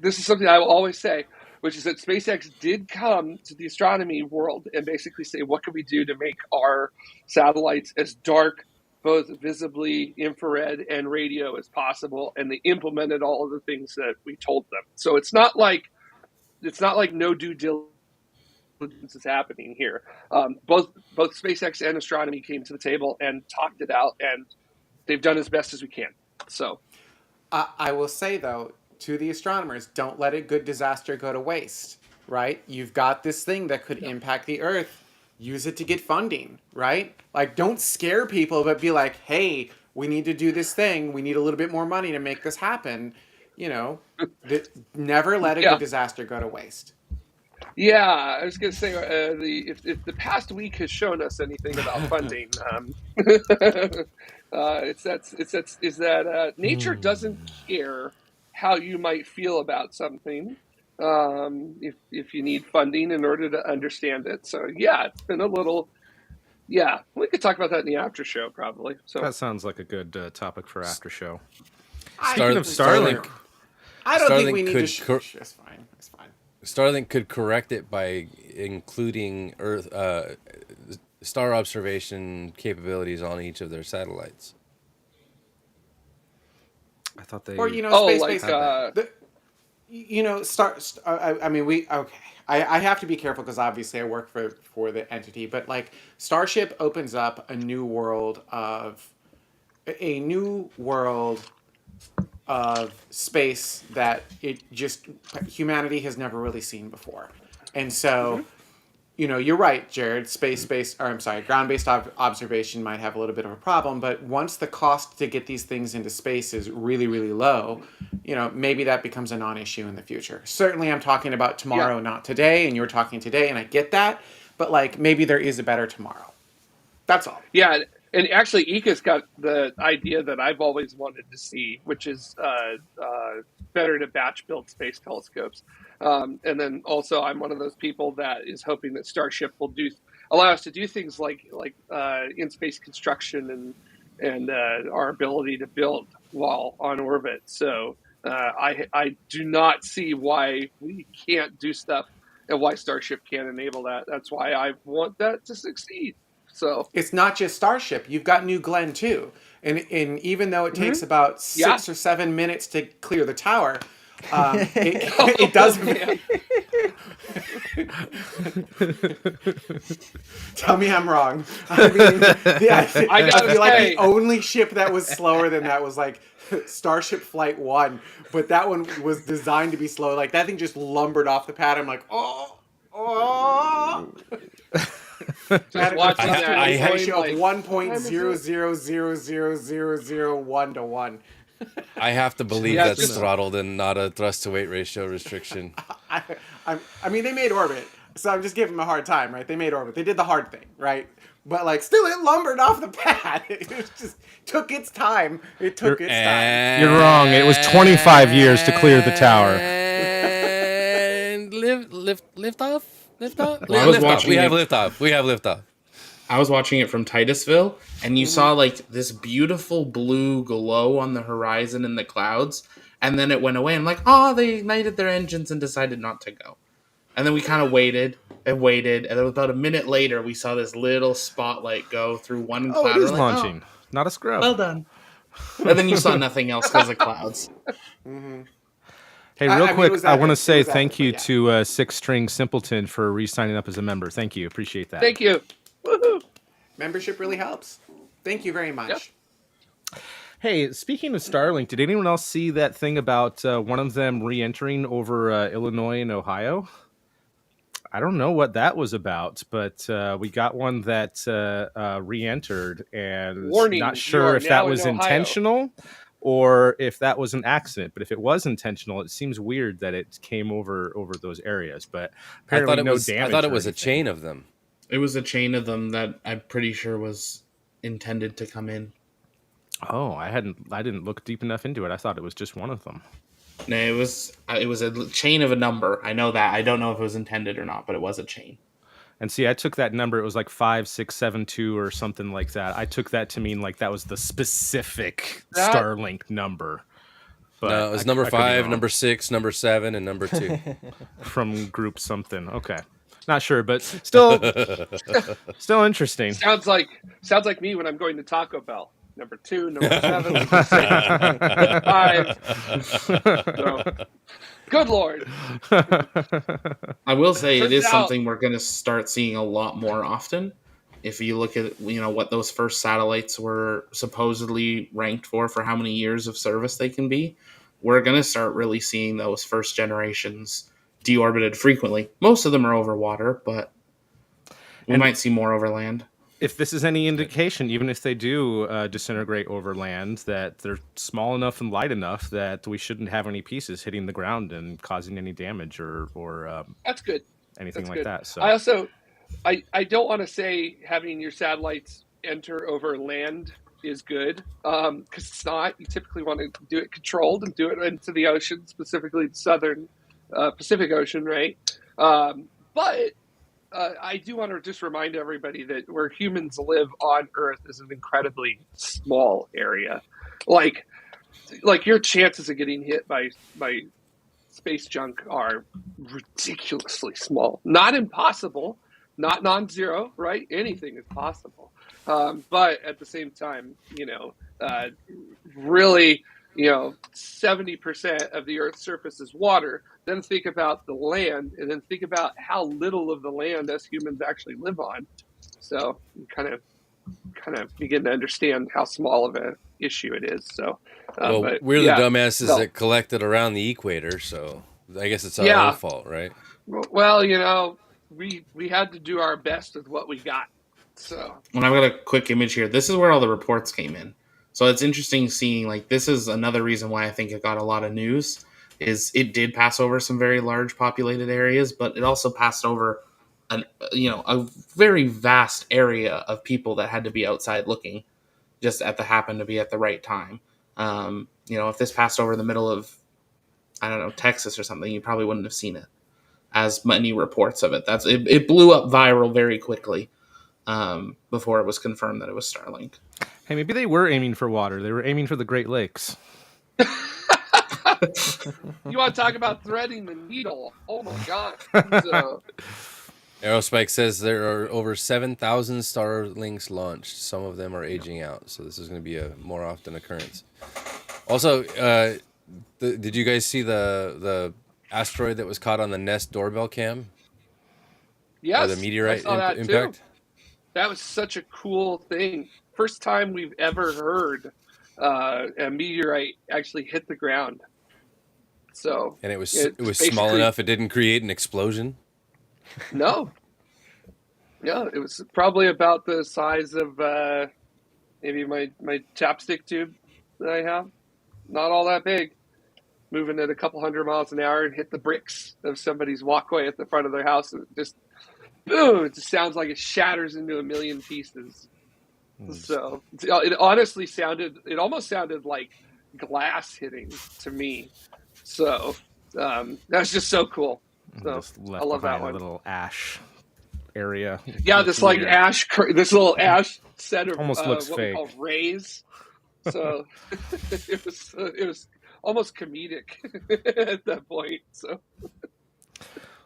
this is something I will always say, which is that SpaceX did come to the astronomy world and basically say, what can we do to make our satellites as dark, both visibly, infrared, and radio as possible, and they implemented all of the things that we told them. So it's not like no due diligence is happening here. Both SpaceX and astronomy came to the table and talked it out, and they've done as best as we can. So I will say, though, to the astronomers, don't let a good disaster go to waste, right? You've got this thing that could impact the Earth. Use it to get funding, right? Like, don't scare people, but be like, hey, we need to do this thing. We need a little bit more money to make this happen. Never let a good disaster go to waste. Yeah, I was going to say, if the past week has shown us anything about funding, it's that nature doesn't care how you might feel about something. If you need funding in order to understand it. So it's been a little, we could talk about that in the after show probably. So that sounds like a good topic for after show. Starlink. I don't think we need to. It's fine. Starlink could correct it by including Earth star observation capabilities on each of their satellites. I thought they. Or I have to be careful because obviously I work for the entity, but like Starship opens up a new world of space that humanity has never really seen before. And so, you're right, Jared, ground-based observation might have a little bit of a problem, but once the cost to get these things into space is really, really low, maybe that becomes a non-issue in the future. Certainly I'm talking about tomorrow, not today, and you're talking today, and I get that, but like maybe there is a better tomorrow. That's all. Yeah, And actually, Ika's got the idea that I've always wanted to see, which is better to batch build space telescopes. And then also, I'm one of those people that is hoping that Starship will allow us to do things like in space construction and our ability to build while on orbit. So I do not see why we can't do stuff and why Starship can't enable that. That's why I want that to succeed. So it's not just Starship. You've got New Glenn too, and even though it takes about 6 or 7 minutes to clear the tower, it doesn't. Tell me I'm wrong. I mean, I feel like the only ship that was slower than that was like Starship Flight 1, but that one was designed to be slow. Like that thing just lumbered off the pad. I'm like, oh. Just watching that ratio of 1.00000001 to 1. I have to believe that's throttled and not a thrust to weight ratio restriction. I mean, they made orbit, so I'm just giving them a hard time, right? They made orbit. They did the hard thing, right? But like, still, it lumbered off the pad. It just took its time. It took its time. You're wrong. It was 25 years to clear the tower. And lift off. Well, We have liftoff. I was watching it from Titusville, and you saw like this beautiful blue glow on the horizon in the clouds, and then it went away. I'm like, oh, they ignited their engines and decided not to go. And then we kind of waited, and then about a minute later, we saw this little spotlight go through one cloud. It is launching, not a scrub. Well done. And then you saw nothing else because of clouds. Mm-hmm. Hey, real quick, I want to say thank you to Six String Simpleton for re-signing up as a member. Thank you. Appreciate that. Thank you. Woohoo. Membership really helps. Thank you very much. Yep. Hey, speaking of Starlink, did anyone else see that thing about one of them re-entering over Illinois and Ohio? I don't know what that was about, but we got one that re-entered, and not sure if that was intentional or if that was an accident. But if it was intentional, it seems weird that it came over those areas. But apparently damage. I thought it was a chain of them. It was a chain of them that I'm pretty sure was intended to come in. Oh, I didn't look deep enough into it. I thought it was just one of them. No, it was a chain of a number. I know that. I don't know if it was intended or not, but it was a chain. And see, I took that number. It was like 5672 or something like that. I took that to mean like that was the specific Starlink number. But no, it was number 5, number 6, number 7, and number 2 from group something. Okay, not sure, but still interesting. Sounds like me when I'm going to Taco Bell. Number 2, number 7, number 6, 5. So, good Lord. I will say it is something we're going to start seeing a lot more often. If you look at what those first satellites were supposedly ranked for how many years of service they can be, we're going to start really seeing those first generations deorbited frequently. Most of them are over water, but we might see more over land. If this is any indication, even if they do disintegrate over land, that they're small enough and light enough that we shouldn't have any pieces hitting the ground and causing any damage or that's good. Anything that's like good. That. So I also I don't want to say having your satellites enter over land is good because it's not. You typically want to do it controlled and do it into the ocean, specifically the southern Pacific Ocean, right? But I do want to just remind everybody that where humans live on Earth is an incredibly small area. Like your chances of getting hit by space junk are ridiculously small. Not impossible, not non-zero, right? Anything is possible. But at the same time, really, 70% of the Earth's surface is water. Then think about the land, and then think about how little of the land us humans actually live on. So you kind of begin to understand how small of an issue it is. So, but we're the dumbasses that collected around the equator, so I guess it's our own fault, right? Well, we had to do our best with what we got. So, when I've got a quick image here, this is where all the reports came in. So it's interesting seeing, this is another reason why I think it got a lot of news, is it did pass over some very large populated areas, but it also passed over a very vast area of people that had to be outside looking, just happened to be at the right time. If this passed over the middle of, I don't know, Texas or something, you probably wouldn't have seen it as many reports of it. It blew up viral very quickly before it was confirmed that it was Starlink. Hey, maybe they were aiming for water. They were aiming for the Great Lakes. You want to talk about threading the needle? Oh my god! So, Aerospike says there are over 7,000 Starlinks launched. Some of them are aging out, so this is going to be a more often occurrence. Also, did you guys see the asteroid that was caught on the Nest doorbell cam? yes, or the meteorite I saw that impact? too. That was such a cool thing. First time we've ever heard a meteorite actually hit the ground. So, And it was small enough it didn't create an explosion? No. Yeah, it was probably about the size of maybe my chapstick tube that I have. Not all that big. Moving at a couple 100 miles an hour and hit the bricks of somebody's walkway at the front of their house. And just, boom, it just sounds like it shatters into a million pieces. So it honestly almost sounded like glass hitting to me. So that's just so cool. So Just left I love that behind one. a little ash area. Yeah, this like weird. this little ash set of Almost looks what fake. we call rays. So it was almost comedic at that point. So.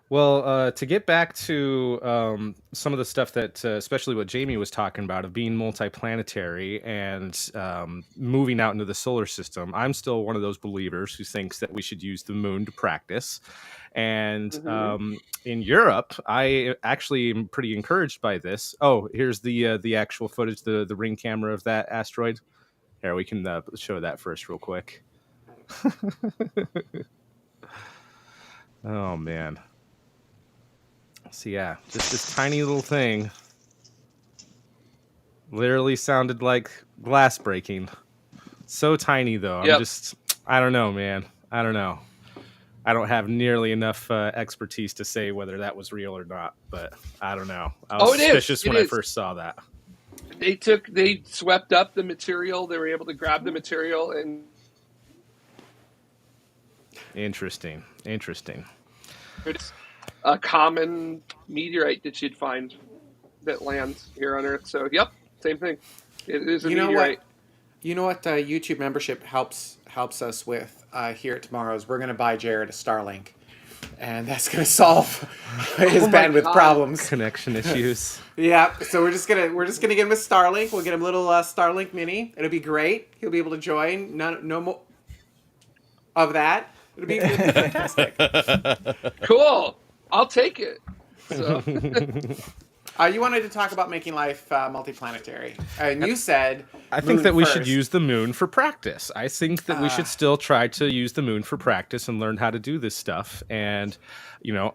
Well, to get back to some of the stuff that, especially what Jamie was talking about, of being multiplanetary and moving out into the solar system, I'm still one of those believers who thinks that we should use the moon to practice. And in Europe, I actually am pretty encouraged by this. Oh, here's the actual footage, the ring camera of that asteroid. Here, we can show that first real quick. Oh, man. So yeah, just this tiny little thing literally sounded like glass breaking. So tiny though. Yep. I don't know, man. I don't know. I don't have nearly enough expertise to say whether that was real or not, but I don't know. I was suspicious when I first saw that. They swept up the material. They were able to grab the material and. Interesting. It's a common meteorite that you'd find that lands here on Earth. So, yep, same thing. It is a meteorite. You know what YouTube membership helps us with here at Tomorrow's? We're going to buy Jared a Starlink, and that's going to solve his bandwidth problems, connection issues. Yeah, so we're just gonna get him a Starlink. We'll get him a little Starlink Mini. It'll be great. He'll be able to join. No more of that. It'll be fantastic. Cool. I'll take it. So. You wanted to talk about making life multiplanetary, and you said I think that we should use the moon for practice. I think that we should still try to use the moon for practice and learn how to do this stuff. And,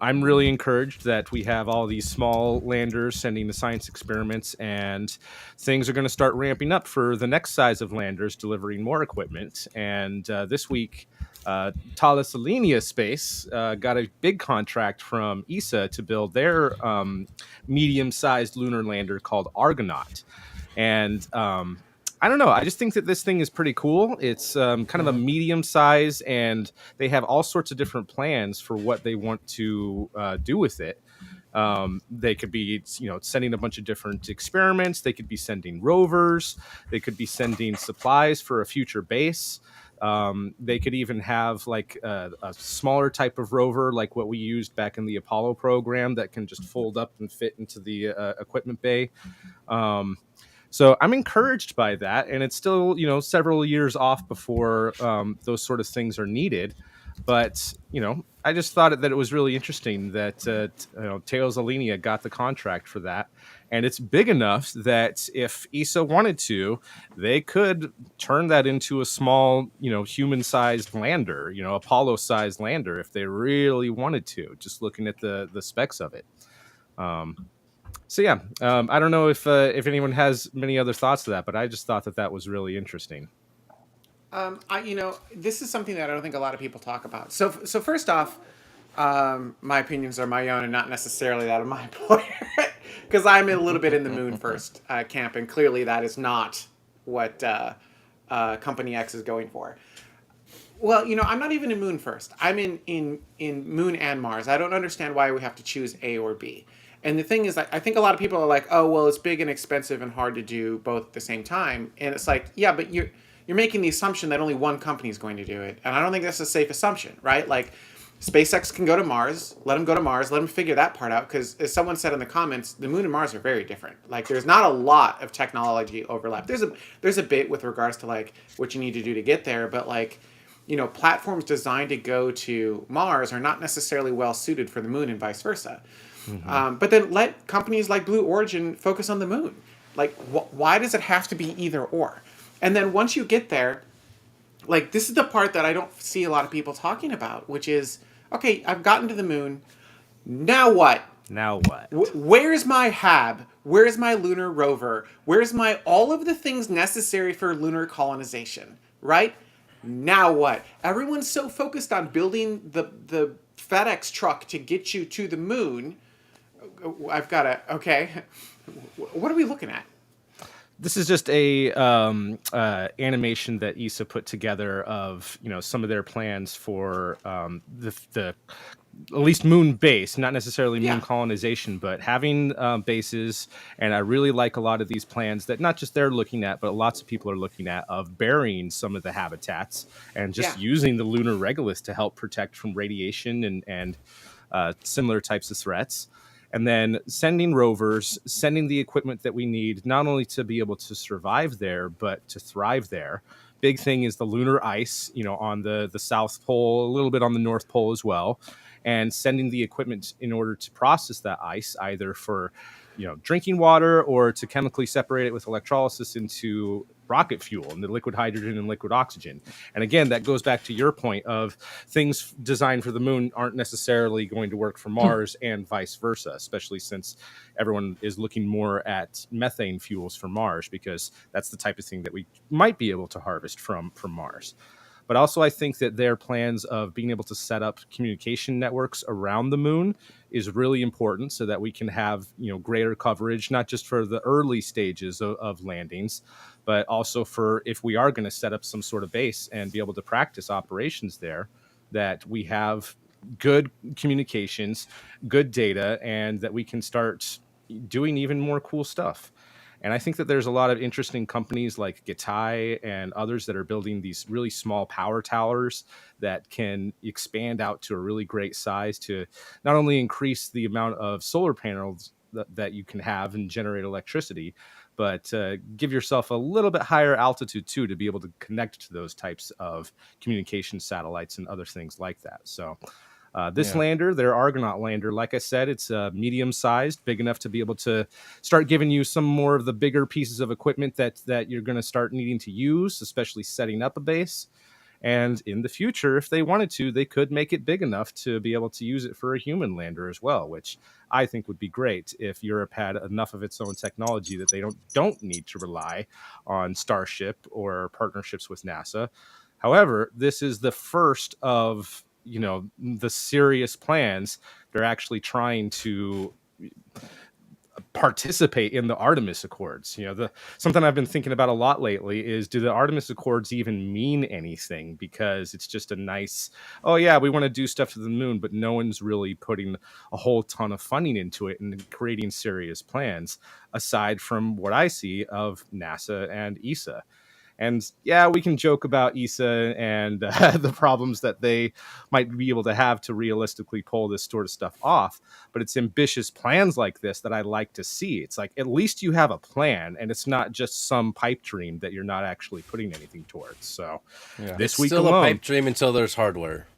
I'm really encouraged that we have all these small landers sending the science experiments, and things are going to start ramping up for the next size of landers, delivering more equipment. And this week, Thales Alenia Space got a big contract from ESA to build their medium-sized lunar lander called Argonaut. And I don't know. I just think that this thing is pretty cool. It's kind of a medium size, and they have all sorts of different plans for what they want to do with it. They could be, sending a bunch of different experiments. They could be sending rovers. They could be sending supplies for a future base. They could even have like a smaller type of rover, like what we used back in the Apollo program, that can just fold up and fit into the equipment bay. So I'm encouraged by that, and it's still, several years off before those sort of things are needed. But, I just thought that it was really interesting that Thales Alenia got the contract for that. And it's big enough that if ESA wanted to, they could turn that into a small, human-sized lander, Apollo-sized lander, if they really wanted to, just looking at the specs of it. So yeah, I don't know if anyone has many other thoughts to that, but I just thought that was really interesting. This is something that I don't think a lot of people talk about. So first off, My opinions are my own and not necessarily that of my employer, because I'm a little bit in the moon first camp, and clearly that is not what Company X is going for. Well, I'm not even in Moon first. I'm in Moon and Mars. I don't understand why we have to choose A or B. And the thing is, I think a lot of people are like, oh, well, it's big and expensive and hard to do both at the same time. And it's like, yeah, but you're making the assumption that only one company is going to do it. And I don't think that's a safe assumption, right? Like, SpaceX can go to Mars. Let them go to Mars. Let them figure that part out. Because as someone said in the comments, the Moon and Mars are very different. Like, there's not a lot of technology overlap. There's a bit with regards to, like, what you need to do to get there. But, like, platforms designed to go to Mars are not necessarily well suited for the Moon and vice versa. But then let companies like Blue Origin focus on the Moon. Like, why does it have to be either or? And then once you get there, like, this is the part that I don't see a lot of people talking about, which is, okay, I've gotten to the Moon. Now what? Now what? Where's my HAB? Where's my lunar rover? Where's my all of the things necessary for lunar colonization, right? Now what? Everyone's so focused on building the FedEx truck to get you to the Moon. I've got to, okay. What are we looking at? This is just a animation that ESA put together of some of their plans for the at least moon base, not necessarily moon colonization, but having bases. And I really like a lot of these plans that not just they're looking at, but lots of people are looking at, of burying some of the habitats and just using the lunar regolith to help protect from radiation and similar types of threats. And then sending rovers, sending the equipment that we need, not only to be able to survive there, but to thrive there. Big thing is the lunar ice, on the South Pole, a little bit on the North Pole as well. And sending the equipment in order to process that ice, either for, drinking water or to chemically separate it with electrolysis into rocket fuel and the liquid hydrogen and liquid oxygen. And again, that goes back to your point of things designed for the Moon aren't necessarily going to work for Mars and vice versa, especially since everyone is looking more at methane fuels for Mars, because that's the type of thing that we might be able to harvest from Mars. But also, I think that their plans of being able to set up communication networks around the Moon is really important, so that we can have greater coverage, not just for the early stages of landings, but also for if we are going to set up some sort of base and be able to practice operations there, that we have good communications, good data, and that we can start doing even more cool stuff. And I think that there's a lot of interesting companies like Gitai and others that are building these really small power towers that can expand out to a really great size to not only increase the amount of solar panels that you can have and generate electricity, but give yourself a little bit higher altitude too, to be able to connect to those types of communication satellites and other things like that. So this lander, their Argonaut lander, like I said, it's medium-sized, big enough to be able to start giving you some more of the bigger pieces of equipment that you're going to start needing to use, especially setting up a base. And in the future, if they wanted to, they could make it big enough to be able to use it for a human lander as well, which I think would be great if Europe had enough of its own technology that they don't need to rely on Starship or partnerships with NASA. However, this is the first of the serious plans. They're actually trying to participate in the Artemis Accords. Something I've been thinking about a lot lately is, do the Artemis Accords even mean anything? Because it's just a nice, oh yeah, we want to do stuff to the Moon, but no one's really putting a whole ton of funding into it and creating serious plans, aside from what I see of NASA and ESA. And yeah, we can joke about ESA and the problems that they might be able to have to realistically pull this sort of stuff off. But it's ambitious plans like this that I like to see. It's like, at least you have a plan, and it's not just some pipe dream that you're not actually putting anything towards. So this week still alone, a pipe dream until there's hardware.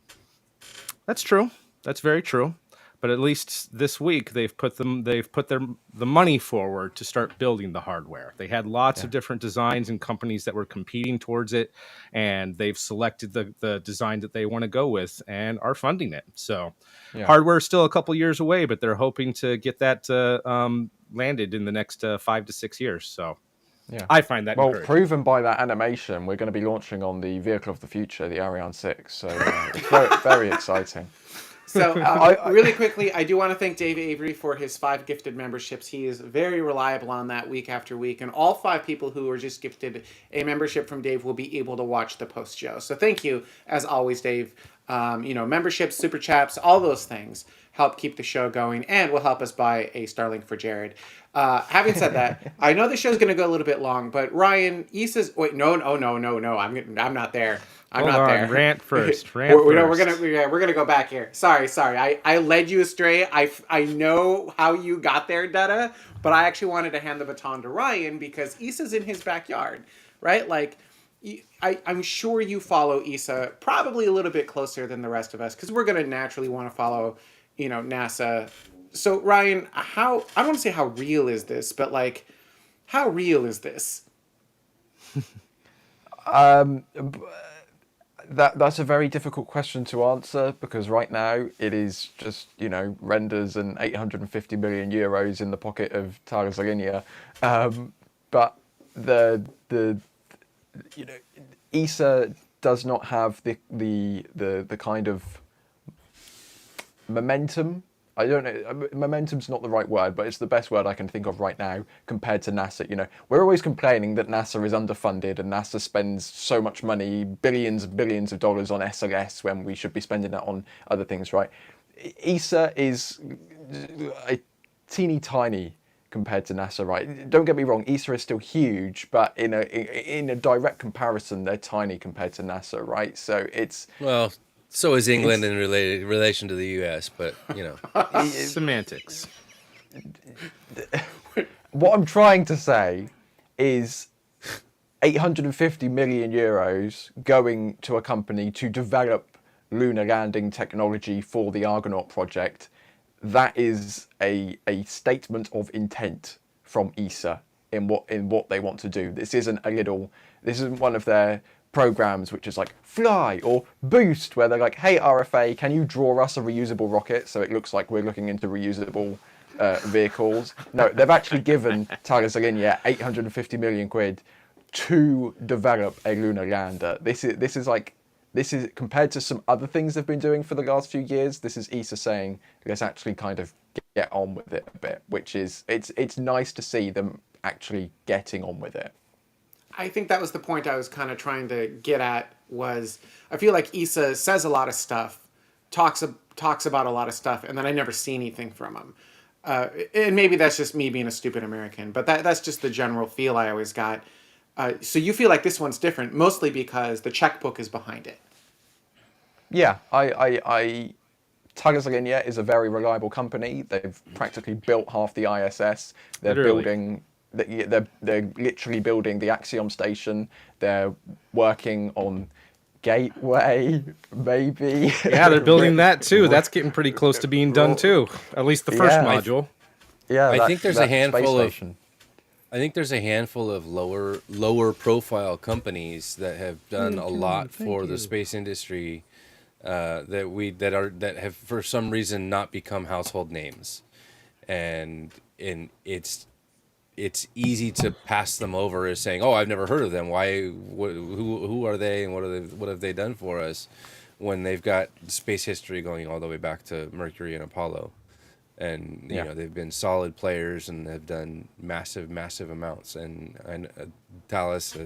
That's true. That's very true. But at least this week they've put the money forward to start building the hardware. They had lots of different designs and companies that were competing towards it, and they've selected the design that they want to go with and are funding it. So hardware is still a couple years away, but they're hoping to get that landed in the next 5 to 6 years. So I find that encouraging. Proven by that animation, we're going to be launching on the vehicle of the future, the Ariane 6. So it's very, very exciting. So, really quickly, I do want to thank Dave Avery for his 5 gifted memberships. He is very reliable on that week after week. And all 5 people who were just gifted a membership from Dave will be able to watch the post show. So thank you, as always, Dave. Memberships, super chats, all those things help keep the show going and will help us buy a Starlink for Jared. Having said that, I know the show's going to go a little bit long, but Ryan, Issa's... Wait, no. I'm not there. I'm Hold not on, there. rant first. We're gonna go back here. Sorry. I led you astray. I know how you got there, Dutta, but I actually wanted to hand the baton to Ryan because Issa's in his backyard, right? Like, I'm sure you follow Issa probably a little bit closer than the rest of us because we're gonna naturally want to follow, NASA. So Ryan, I don't want to say how real is this, but like, how real is this? That's a very difficult question to answer because right now it is just, renders and 850 million euros in the pocket of Thales Alenia. But ESA does not have the kind of momentum. I don't know, momentum's not the right word, but it's the best word I can think of right now compared to NASA. We're always complaining that NASA is underfunded and NASA spends so much money, billions and billions of dollars on SLS when we should be spending that on other things, right? ESA is a teeny tiny compared to NASA, right? Don't get me wrong, ESA is still huge, but in a direct comparison, they're tiny compared to NASA, right? So it's... Well... So is England in relation to the U.S., but, Semantics. What I'm trying to say is 850 million euros going to a company to develop lunar landing technology for the Argonaut project. That is a statement of intent from ESA in what they want to do. This isn't one of their programs which is like Fly or Boost, where they're like, hey RFA, can you draw us a reusable rocket so it looks like we're looking into reusable vehicles? No, they've actually given Thales Alenia 850 million quid to develop a lunar lander. This is compared to some other things they've been doing for the last few years. This is ESA saying let's actually kind of get on with it a bit, which is it's nice to see them actually getting on with it. I think that was the point I was kind of trying to get at. Was I feel like ESA says a lot of stuff, talks about a lot of stuff, and then I never see anything from them. And maybe that's just me being a stupid American, but that's just the general feel I always got. So you feel like this one's different, mostly because the checkbook is behind it. Yeah, Thales Alenia is a very reliable company. They've practically built half the ISS. They're literally building the Axiom station. They're working on Gateway, maybe. Yeah, they're building that too. That's getting pretty close to being done too. At least the first module. I think there's a handful of. I think there's a handful of lower profile companies that have done a lot for the space industry that have for some reason not become household names, and it's easy to pass them over as saying, "Oh, I've never heard of them. Why? Who are they? And what have they done for us?" When they've got space history going all the way back to Mercury and Apollo, and you know they've been solid players and have done massive amounts. And Thales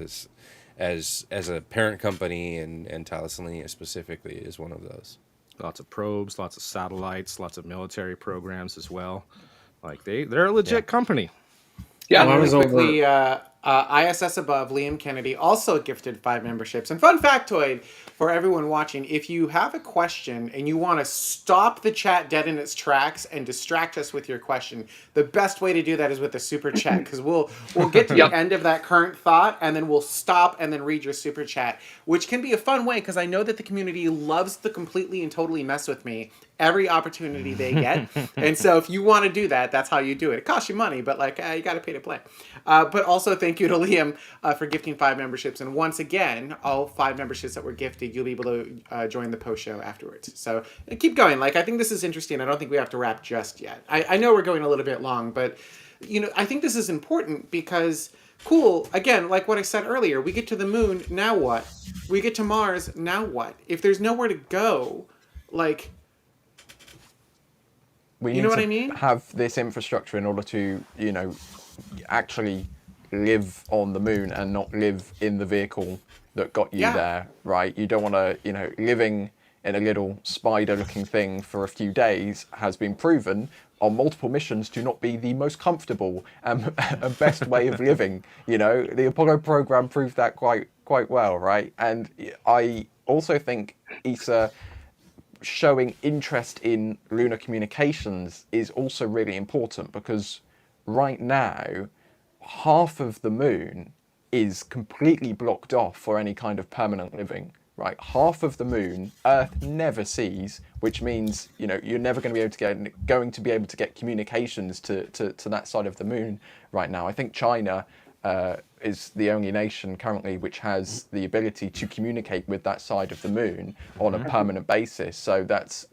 as a parent company and Thales Alenia specifically is one of those. Lots of probes, lots of satellites, lots of military programs as well. Like they're a legit company. Yeah, really quickly, ISS Above, Liam Kennedy also gifted 5 memberships. And fun factoid for everyone watching, if you have a question and you want to stop the chat dead in its tracks and distract us with your question, the best way to do that is with the super chat, because we'll get to the end of that current thought and then we'll stop and then read your super chat, which can be a fun way because I know that the community loves to completely and totally mess with me every opportunity they get. And so if you want to do that, that's how you do it. It costs you money, but you got to pay to play. But also thank you to Liam for gifting 5 memberships. And once again, all 5 memberships that were gifted, you'll be able to join the post show afterwards. So keep going. I think this is interesting. I don't think we have to wrap just yet. I know we're going a little bit long, but I think this is important because cool. Again, like what I said earlier, we get to the moon. Now what? We get to Mars. Now what? If there's nowhere to go, we You need know what to I mean? have this infrastructure in order to, actually live on the moon and not live in the vehicle that got you Yeah. there, right? You don't want to, living in a little spider-looking thing for a few days has been proven on multiple missions to not be the most comfortable and best way of living. The Apollo program proved that quite well, right? And I also think ESA showing interest in lunar communications is also really important, because right now half of the moon is completely blocked off for any kind of permanent living, right? Half of the moon Earth never sees, which means you're never going to be able to get communications to that side of the moon right now. I think China is the only nation currently which has the ability to communicate with that side of the moon on a permanent basis. So that's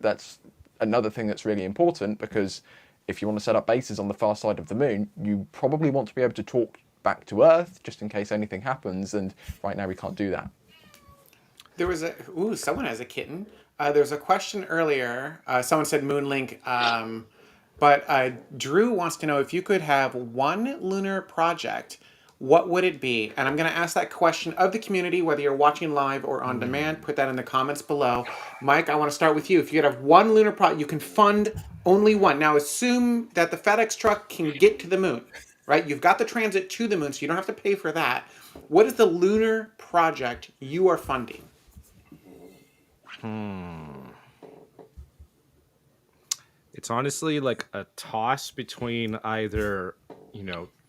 another thing that's really important, because if you want to set up bases on the far side of the moon, you probably want to be able to talk back to Earth just in case anything happens, and right now we can't do that. There was someone has a kitten. There was a question earlier. Someone said Moonlink, but Drew wants to know if you could have one lunar project, what would it be? And I'm going to ask that question of the community, whether you're watching live or on demand. Put that in the comments below. Mike, I want to start with you. If you could have one lunar project, you can fund only one. Now, assume that the FedEx truck can get to the moon, right? You've got the transit to the moon, so you don't have to pay for that. What is the lunar project you are funding? It's honestly like a toss between either,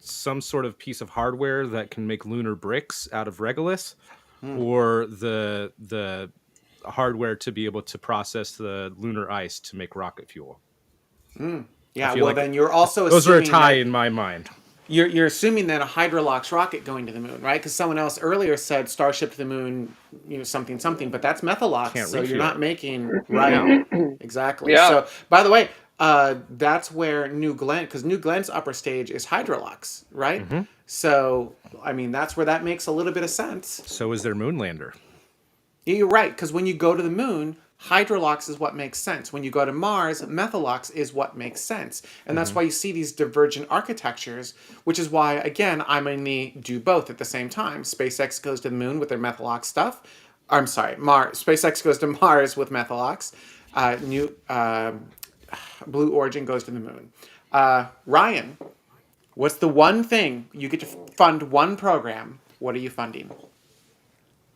some sort of piece of hardware that can make lunar bricks out of regolith, or the hardware to be able to process the lunar ice to make rocket fuel. Yeah, well, then you're also those are a assuming tie that in my mind. you're assuming that a Hydrolox rocket going to the moon, right? Because someone else earlier said Starship to the moon, something, but that's Methalox, Can't so you're refuel not it. making right. Exactly. Yeah. So, by the way, that's where New Glenn, because New Glenn's upper stage is Hydrolox, right? So, I mean, that's where that makes a little bit of sense. So is their moon lander. You're right, because when you go to the moon, Hydrolox is what makes sense. When you go to Mars, Methalox is what makes sense. And that's why you see these divergent architectures, which is why, again, I'm in the do both at the same time. SpaceX goes to the moon with their Methalox stuff. I'm sorry, SpaceX goes to Mars with Methalox. Blue Origin goes to the moon. Ryan, what's the one thing you get to fund one program? What are you funding?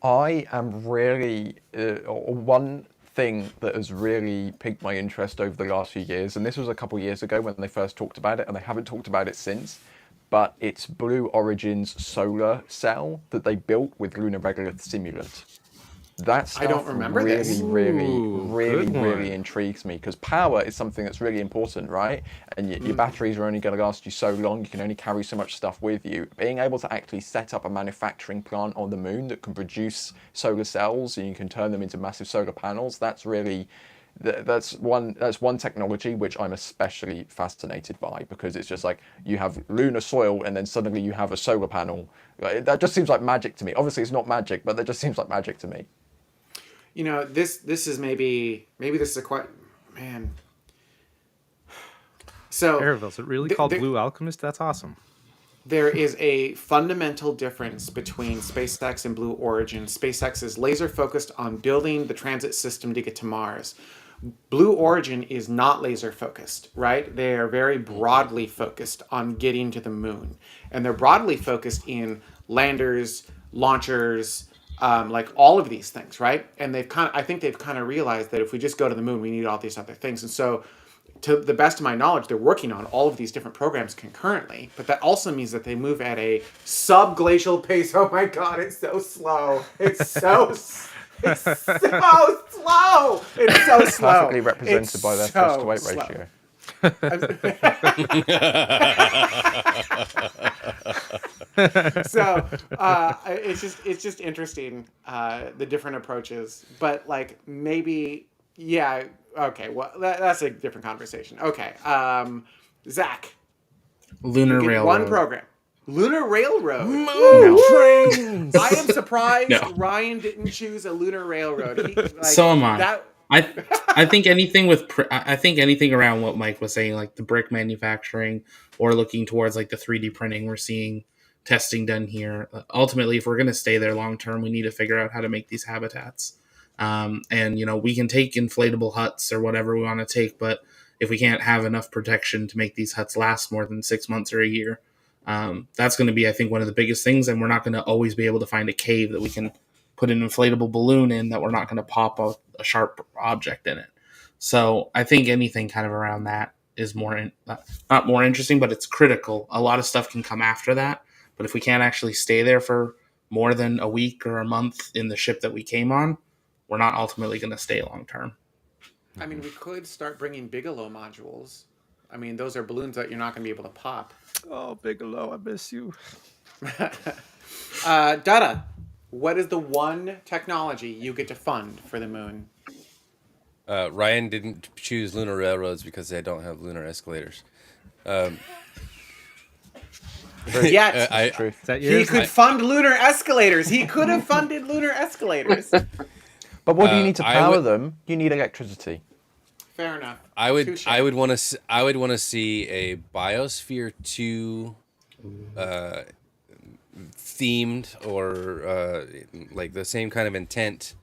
I am really one thing that has really piqued my interest over the last few years, and this was a couple of years ago when they first talked about it, and they haven't talked about it since, but it's Blue Origin's solar cell that they built with lunar regolith simulant. That stuff I don't remember really, this. really intrigues me, because power is something that's really important, right? And your batteries are only going to last you so long. You can only carry so much stuff with you. Being able to actually set up a manufacturing plant on the moon that can produce solar cells and you can turn them into massive solar panels, that's one technology which I'm especially fascinated by, because it's just like you have lunar soil and then suddenly you have a solar panel. That just seems like magic to me. Obviously it's not magic, but that just seems like magic to me. This is maybe this is a quite, man. So Is it really called Blue Alchemist? That's awesome. There is a fundamental difference between SpaceX and Blue Origin. SpaceX is laser focused on building the transit system to get to Mars. Blue Origin is not laser focused, right? They are very broadly focused on getting to the moon. And they're broadly focused in landers, launchers, like all of these things, right? And I think they've kind of realized that if we just go to the moon, we need all these other things. And so, to the best of my knowledge, they're working on all of these different programs concurrently, but that also means that they move at a subglacial pace. Oh my God, it's so slow. It's so slow. It's so slow. Perfectly represented by their thrust to weight ratio. So it's just interesting, the different approaches, but like maybe, yeah. Okay, well, that's a different conversation. Okay, Zach. Lunar Railroad. One program. Lunar Railroad. Trains. I am surprised No. Ryan didn't choose a Lunar Railroad. So am I. I think anything with I think anything around what Mike was saying, like the brick manufacturing or looking towards like the 3D printing, we're seeing testing done here. Ultimately, if we're going to stay there long term, we need to figure out how to make these habitats. And we can take inflatable huts or whatever we want to take, but if we can't have enough protection to make these huts last more than 6 months or a year, that's going to be, I think, one of the biggest things. And we're not going to always be able to find a cave that we can put an inflatable balloon in that we're not going to pop a sharp object in it. So I think anything kind of around that is not more interesting, but it's critical. A lot of stuff can come after that. But if we can't actually stay there for more than a week or a month in the ship that we came on, we're not ultimately going to stay long term. I mean, we could start bringing Bigelow modules. I mean, those are balloons that you're not going to be able to pop. Oh, Bigelow, I miss you. Dada, what is the one technology you get to fund for the moon? Ryan didn't choose lunar railroads because they don't have lunar escalators. Yet, True. he could fund lunar escalators. He could have funded lunar escalators. But what do you need to I power would- them? You need electricity. Fair enough. I would Touche. want to see a Biosphere 2 themed or like the same kind of intent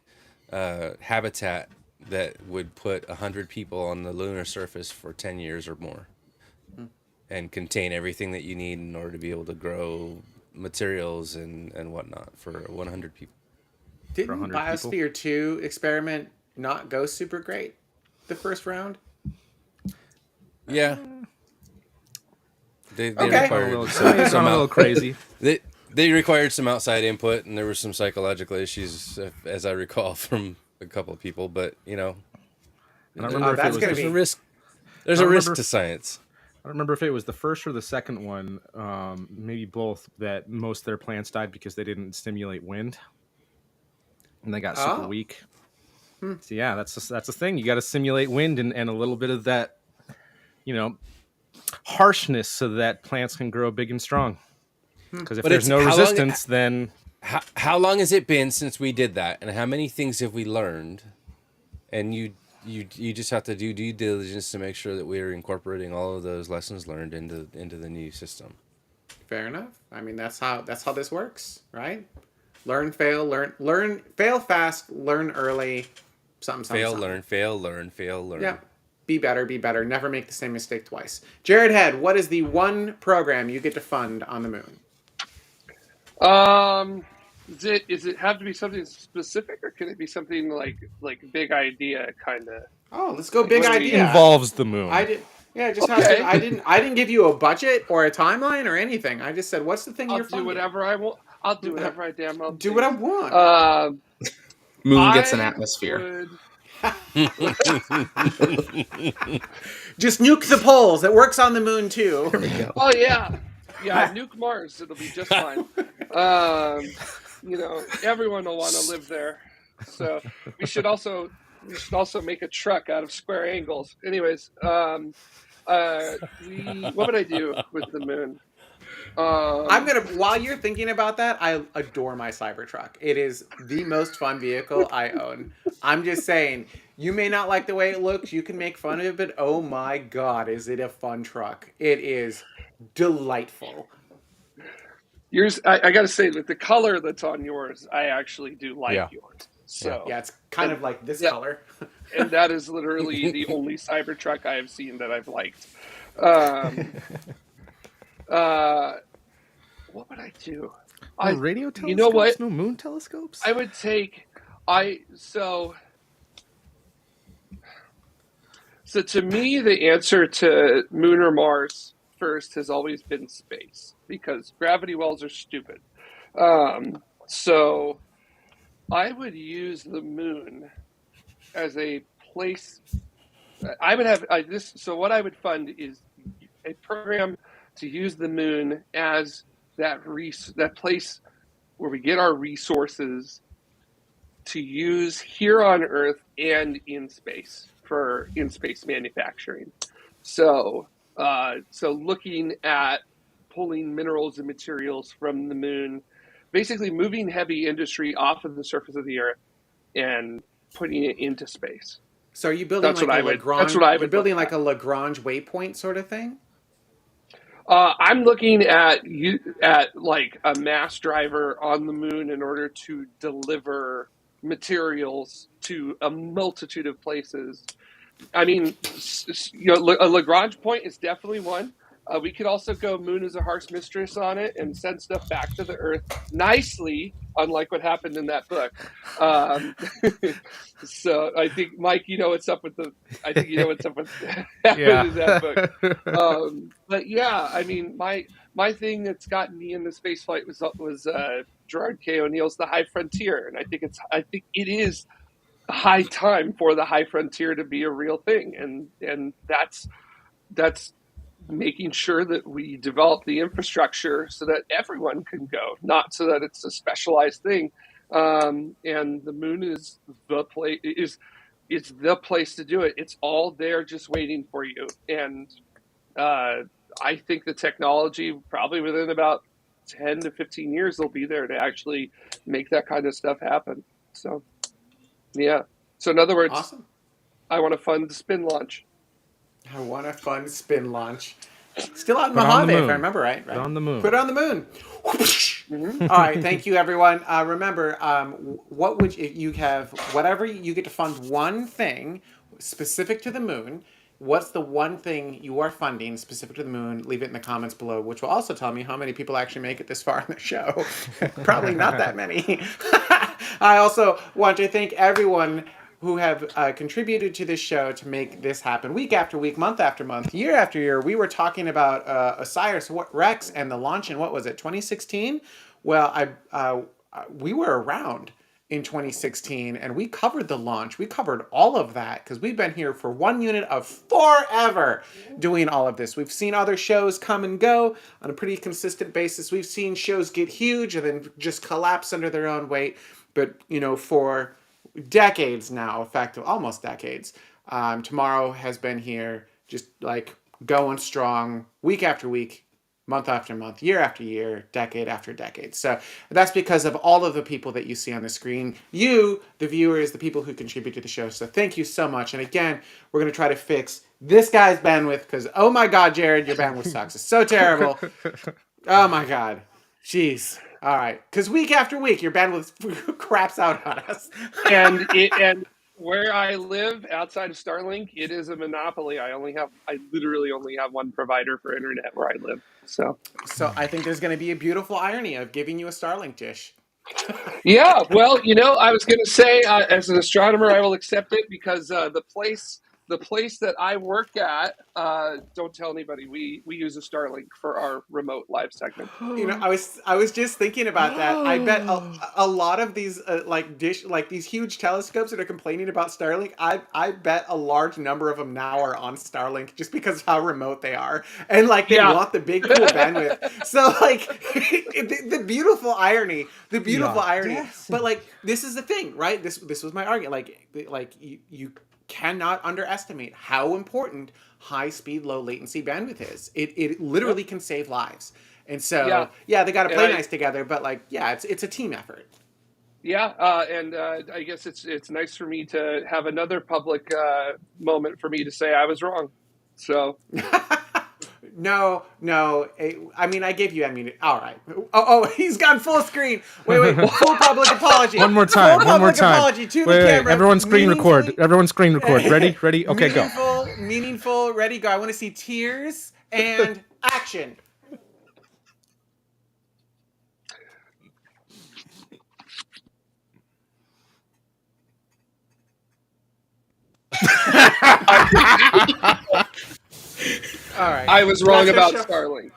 habitat that would put 100 people on the lunar surface for 10 years or more and contain everything that you need in order to be able to grow materials and whatnot for 100 people. Didn't 100 Biosphere 2 experiment not go super great the first round? Yeah. They Okay. required It's a little crazy. they required some outside input, and there were some psychological issues, as I recall, from a couple of people. But I don't Oh, remember if that's it was gonna there's be- a risk. There's I a risk remember- to science. I don't remember if it was the first or the second one, maybe both, that most of their plants died because they didn't stimulate wind, and they got super Oh. weak. So yeah, that's the thing. You got to simulate wind and a little bit of that, harshness, so that plants can grow big and strong. Because if But there's it's- no how long- resistance, then How long has it been since we did that, and how many things have we learned? And you just have to do due diligence to make sure that we are incorporating all of those lessons learned into the new system. Fair enough. I mean, that's how this works, right? Learn, fail, learn, fail fast, learn early. Something. Fail, learn, fail, learn, fail, learn. Yeah. Be better. Never make the same mistake twice. Jared Head, what is the one program you get to fund on the moon? Is it have to be something specific, or can it be something like big idea kind of? Oh, let's go big What do we idea. involves the moon. I did. Yeah, it just Okay. has to. I didn't give you a budget or a timeline or anything. I just said, what's the thing I'll you're do funding? whatever I want. I'll do whatever I damn well Do what I want. Moon gets an I atmosphere. would- Just nuke the poles. It works on the moon too. Oh yeah, nuke Mars. It'll be just fine. Everyone will want to live there. So we should also make a truck out of square angles. Anyways, what would I do with the moon? While you're thinking about that, I adore my Cybertruck. It is the most fun vehicle I own. I'm just saying, you may not like the way it looks, you can make fun of it, but oh my god, is it a fun truck. It is delightful. Yours, I gotta say, with the color that's on yours, I actually do like Yeah. yours. So Yeah, it's kind of like this Yeah. color. and that is literally the only Cybertruck I have seen that I've liked. What would I do? No radio telescopes? You know what? No moon telescopes? I would take so to me the answer to Moon or Mars first has always been space, because gravity wells are stupid. So I would use the moon as a place. I would have this. So what I would fund is a program to use the moon as that place where we get our resources to use here on Earth and in space for in-space manufacturing. So looking at pulling minerals and materials from the moon, basically moving heavy industry off of the surface of the Earth and putting it into space. So are you building like a Lagrange? That's what I would. You're building like a Lagrange waypoint sort of thing. I'm looking at like a mass driver on the moon in order to deliver materials to a multitude of places. I mean, a Lagrange point is definitely one. We could also go moon as a harsh mistress on it and send stuff back to the Earth nicely, unlike what happened in that book. So I think, Mike, you know what's up with happened in that book. But yeah, I mean, my thing that's gotten me in the space flight was Gerard K. O'Neill's The High Frontier, and I think it is high time for the high frontier to be a real thing, and that's making sure that we develop the infrastructure so that everyone can go, not so that it's a specialized thing. And the moon is the place. It's the place to do it. It's all there, just waiting for you. And I think the technology, probably within about 10 to 15 years, will be there to actually make that kind of stuff happen. So, yeah. So in other words, awesome. I want to fund the spin launch. I want a fun spin launch. Still out in Mojave, if I remember right. Put on the moon. Put it on the moon. Mm-hmm. All right, thank you, everyone. Remember, what would if you have whatever you get to fund one thing specific to the moon? What's the one thing you are funding specific to the moon? Leave it in the comments below, which will also tell me how many people actually make it this far in the show. Probably not that many. I also want to thank everyone who have contributed to this show to make this happen week after week, month after month, year after year. We were talking about Osiris-REX and the launch in, what was it, 2016? Well, we were around in 2016 and we covered the launch. We covered all of that because we've been here for one unit of forever doing all of this. We've seen other shows come and go on a pretty consistent basis. We've seen shows get huge and then just collapse under their own weight. But, for decades now, almost decades, Tomorrow has been here just like going strong week after week, month after month, year after year, decade after decade. So that's because of all of the people that you see on the screen. You, the viewers, the people who contribute to the show. So thank you so much. And again, we're going to try to fix this guy's bandwidth because, oh my God, Jared, your bandwidth sucks. It's so terrible. Oh my God. Jeez. All right. Because week after week, your bandwidth craps out on us. and where I live outside of Starlink, it is a monopoly. I literally only have one provider for internet where I live. So I think there's going to be a beautiful irony of giving you a Starlink dish. Yeah, well, I was going to say, as an astronomer, I will accept it because the place that I work at, don't tell anybody, we use a Starlink for our remote live segment. I was just thinking about that. I bet a lot of these these huge telescopes that are complaining about Starlink, I bet a large number of them now are on Starlink just because of how remote they are. And they want the big cool bandwidth. So the beautiful irony. Yes. But this is the thing, right? This was my argument. You cannot underestimate how important high-speed, low-latency bandwidth is. It literally can save lives. And so, they got to play nice together, but it's a team effort. Yeah, and I guess it's nice for me to have another public moment for me to say I was wrong. So... No. I gave you all right. Oh, he's gone full screen. Wait. Full public apology. One more time. Apology to the camera. Everyone screen record. Ready? Okay, go. Meaningful. Ready, go. I want to see tears and action. All right. I was wrong about Starlink.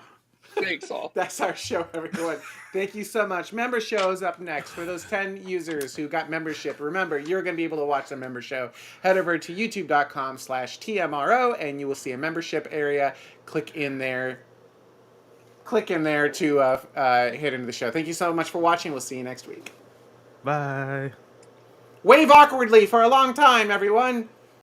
Thanks, all. That's our show, everyone. Thank you so much. Member show is up next. For those 10 users who got membership, remember, you're going to be able to watch the member show. Head over to youtube.com/TMRO, and you will see a membership area. Click in there to hit into the show. Thank you so much for watching. We'll see you next week. Bye. Wave awkwardly for a long time, everyone.